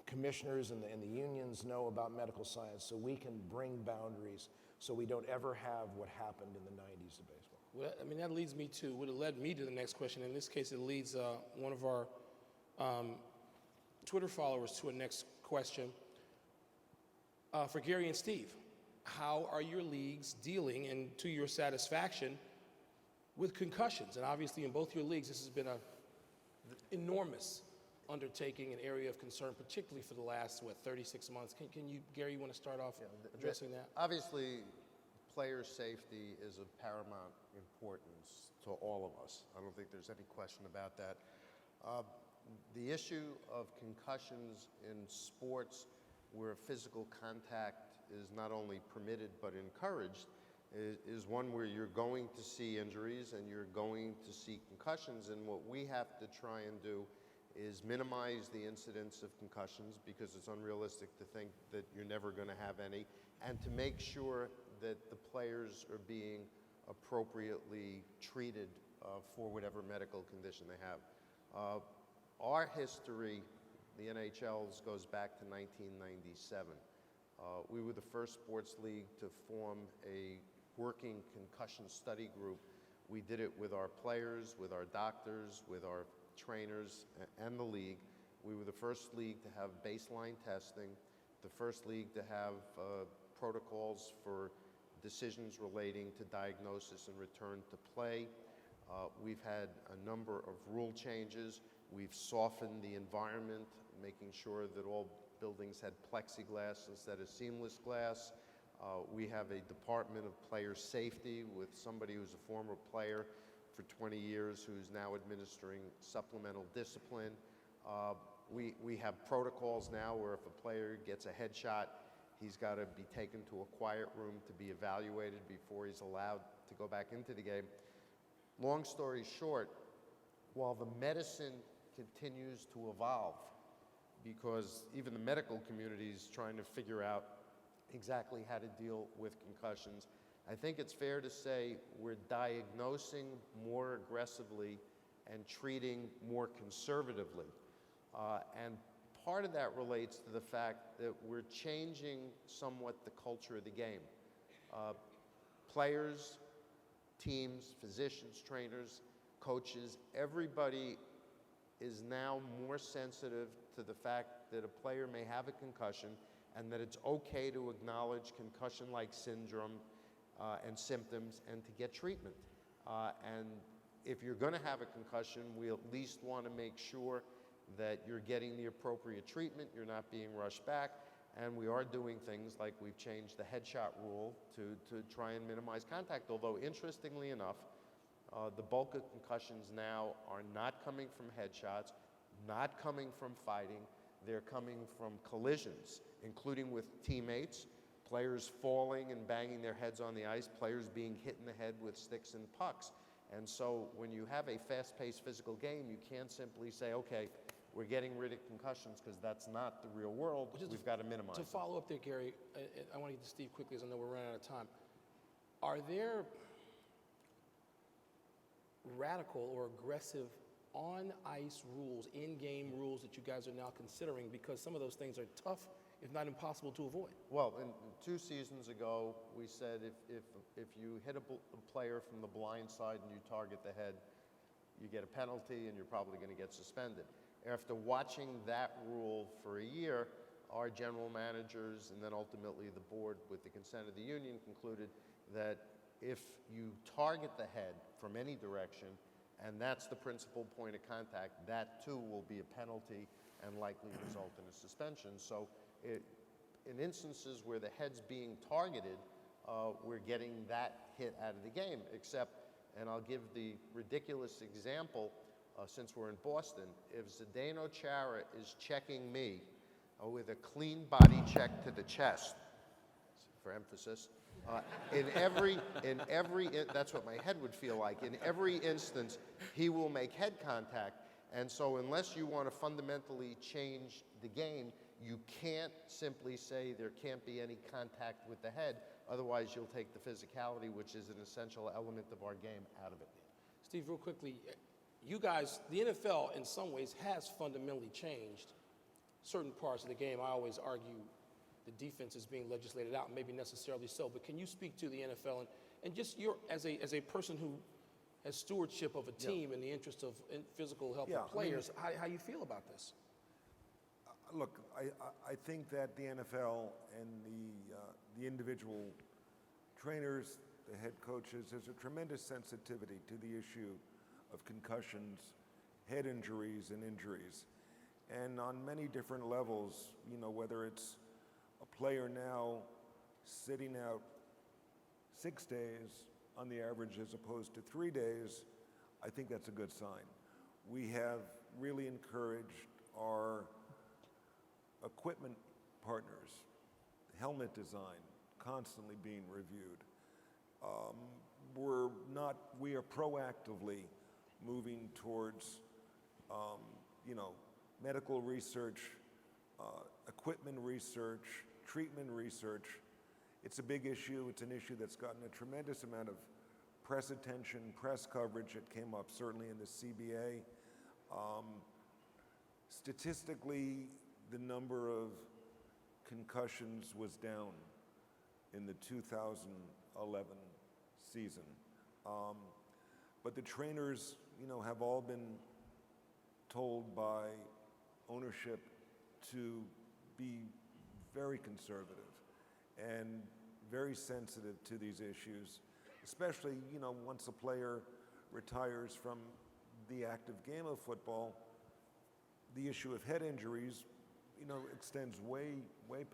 S5: commissioners and the unions know about medical science, so we can bring boundaries so we don't ever have what happened in the 90s of baseball.
S3: Well, I mean, that leads me to, would have led me to the next question. In this case, it leads one of our Twitter followers to a next question. For Gary and Steve, how are your leagues dealing, and to your satisfaction, with concussions? And obviously in both your leagues, this has been an enormous undertaking, an area of concern, particularly for the last, 36 months. Can you, Gary, you want to start off addressing that?
S6: Obviously, player safety is of paramount importance to all of us. I don't think there's any question about that. The issue of concussions in sports where physical contact is not only permitted but encouraged is one where you're going to see injuries and you're going to see concussions, and what we have to try and do is minimize the incidence of concussions, because it's unrealistic to think that you're never going to have any, and to make sure that the players are being appropriately treated for whatever medical condition they have. Our history, the NHL's, goes back to 1997. We were the first sports league to form a working concussion study group. We did it with our players, with our doctors, with our trainers, and the league. We were the first league to have baseline testing, the first league to have protocols for decisions relating to diagnosis and return to play. We've had a number of rule changes. We've softened the environment, making sure that all buildings had plexiglass instead of seamless glass. We have a Department of Player Safety with somebody who's a former player for 20 years who's now administering supplemental discipline. We have protocols now where if a player gets a headshot, he's got to be taken to a quiet room to be evaluated before he's allowed to go back into the game. Long story short, while the medicine continues to evolve, because even the medical community is trying to figure out exactly how to deal with concussions, I think it's fair to say we're diagnosing more aggressively and treating more conservatively. And part of that relates to the fact that we're changing somewhat the culture of the game. Players, teams, physicians, trainers, coaches, everybody is now more sensitive to the fact that a player may have a concussion and that it's okay to acknowledge concussion-like syndrome and symptoms and to get treatment. And if you're going to have a concussion, we at least want to make sure that you're getting the appropriate treatment, you're not being rushed back, and we are doing things like we've changed the headshot rule to try and minimize contact, although interestingly enough, the bulk of concussions now are not coming from headshots, not coming from fighting, they're coming from collisions, including with teammates, players falling and banging their heads on the ice, players being hit in the head with sticks and pucks. And so when you have a fast-paced physical game, you can't simply say, okay, we're getting rid of concussions, because that's not the real world. We've got to minimize
S3: To
S6: it.
S3: follow up there, Gary, I want to get to Steve quickly, as I know we're running out of time. Are there radical or aggressive on-ice rules, in-game rules that you guys are now considering? Because some of those things are tough, if not impossible, to avoid.
S6: Well, 2 seasons ago, we said if you hit a player from the blind side and you target the head, you get a penalty and you're probably going to get suspended. After watching that rule for a year, our general managers and then ultimately the board, with the consent of the union, concluded that if you target the head from any direction, and that's the principal point of contact, that too will be a penalty and likely result in a suspension. So in instances where the head's being targeted, we're getting that hit out of the game, except, and I'll give the ridiculous example, since we're in Boston, if Zdeno Chara is checking me with a clean body check to the chest, for emphasis, that's what my head would feel like. In every instance, he will make head contact. And so unless you want to fundamentally change the game, you can't simply say there can't be any contact with the head. Otherwise, you'll take the physicality, which is an essential element of our game, out of it.
S3: Steve, real quickly, you guys, the NFL in some ways has fundamentally changed certain parts of the game. I always argue the defense is being legislated out, maybe necessarily so, but can you speak to the NFL and just as a person who has stewardship of a team in the interest of physical health of players, how you feel about this?
S4: Look, I think that the NFL and the individual trainers, the head coaches, there's a tremendous sensitivity to the issue of concussions, head injuries, and injuries. And on many different levels, you know, whether it's a player now sitting out 6 days on the average as opposed to 3 days, I think that's a good sign. We have really encouraged our equipment partners, helmet design, constantly being reviewed. We are proactively moving towards, you know, medical research, equipment research, treatment research. It's a big issue. It's an issue that's gotten a tremendous amount of press attention, press coverage. It came up certainly in the CBA. Statistically, the number of concussions was down in the 2011 season. But the trainers, you know, have all been told by ownership to be very conservative and very sensitive to these issues, especially, you know, once a player retires from the active game of football, the issue of head injuries, you know, extends way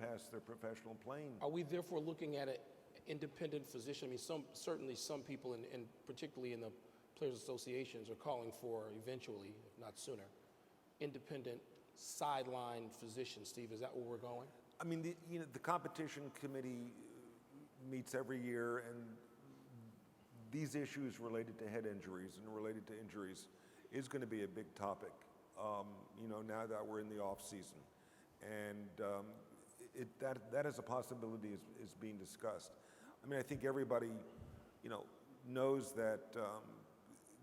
S4: past their professional playing.
S3: Are we therefore looking at an independent physician? I mean, certainly some people, and particularly in the players' associations, are calling for eventually, if not sooner, independent sideline physicians. Steve, is that where we're going?
S4: I mean, the competition committee meets every year, and these issues related to head injuries and related to injuries is going to be a big topic, you know, now that we're in the off season. And that is a possibility is being discussed. I mean, I think everybody, you know, knows that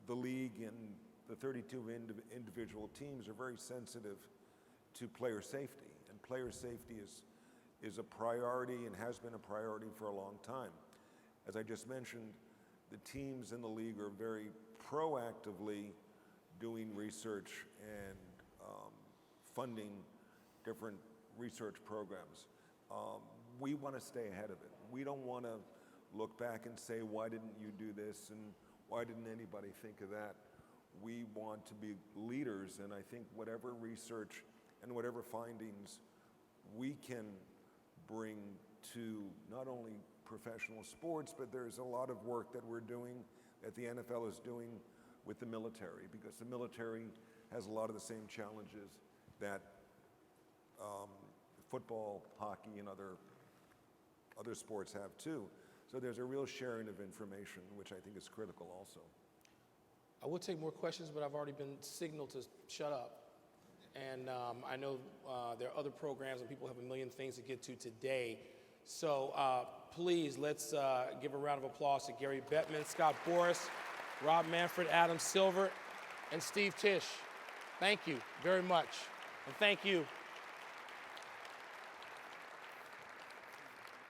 S4: the league and the 32 individual teams are very sensitive to player safety, and player safety is a priority and has been a priority for a long time. As I just mentioned, the teams in the league are very proactively doing research and funding different research programs. We want to stay ahead of it. We don't want to look back and say, why didn't you do this and why didn't anybody think of that? We want to be leaders, and I think whatever research and whatever findings we can bring to not only professional sports, but there's a lot of work that we're doing, that the NFL is doing with the military, because the military has a lot of the same challenges that football, hockey, and other sports have too. So there's a real sharing of information, which I think is critical also.
S3: I will take more questions, but I've already been signaled to shut up. And I know there are other programs and people have a million things to get to today. So please, let's give a round of applause to Gary Bettman, Scott Boras, Rob Manfred, Adam Silver, and Steve Tisch. Thank you very much. And thank you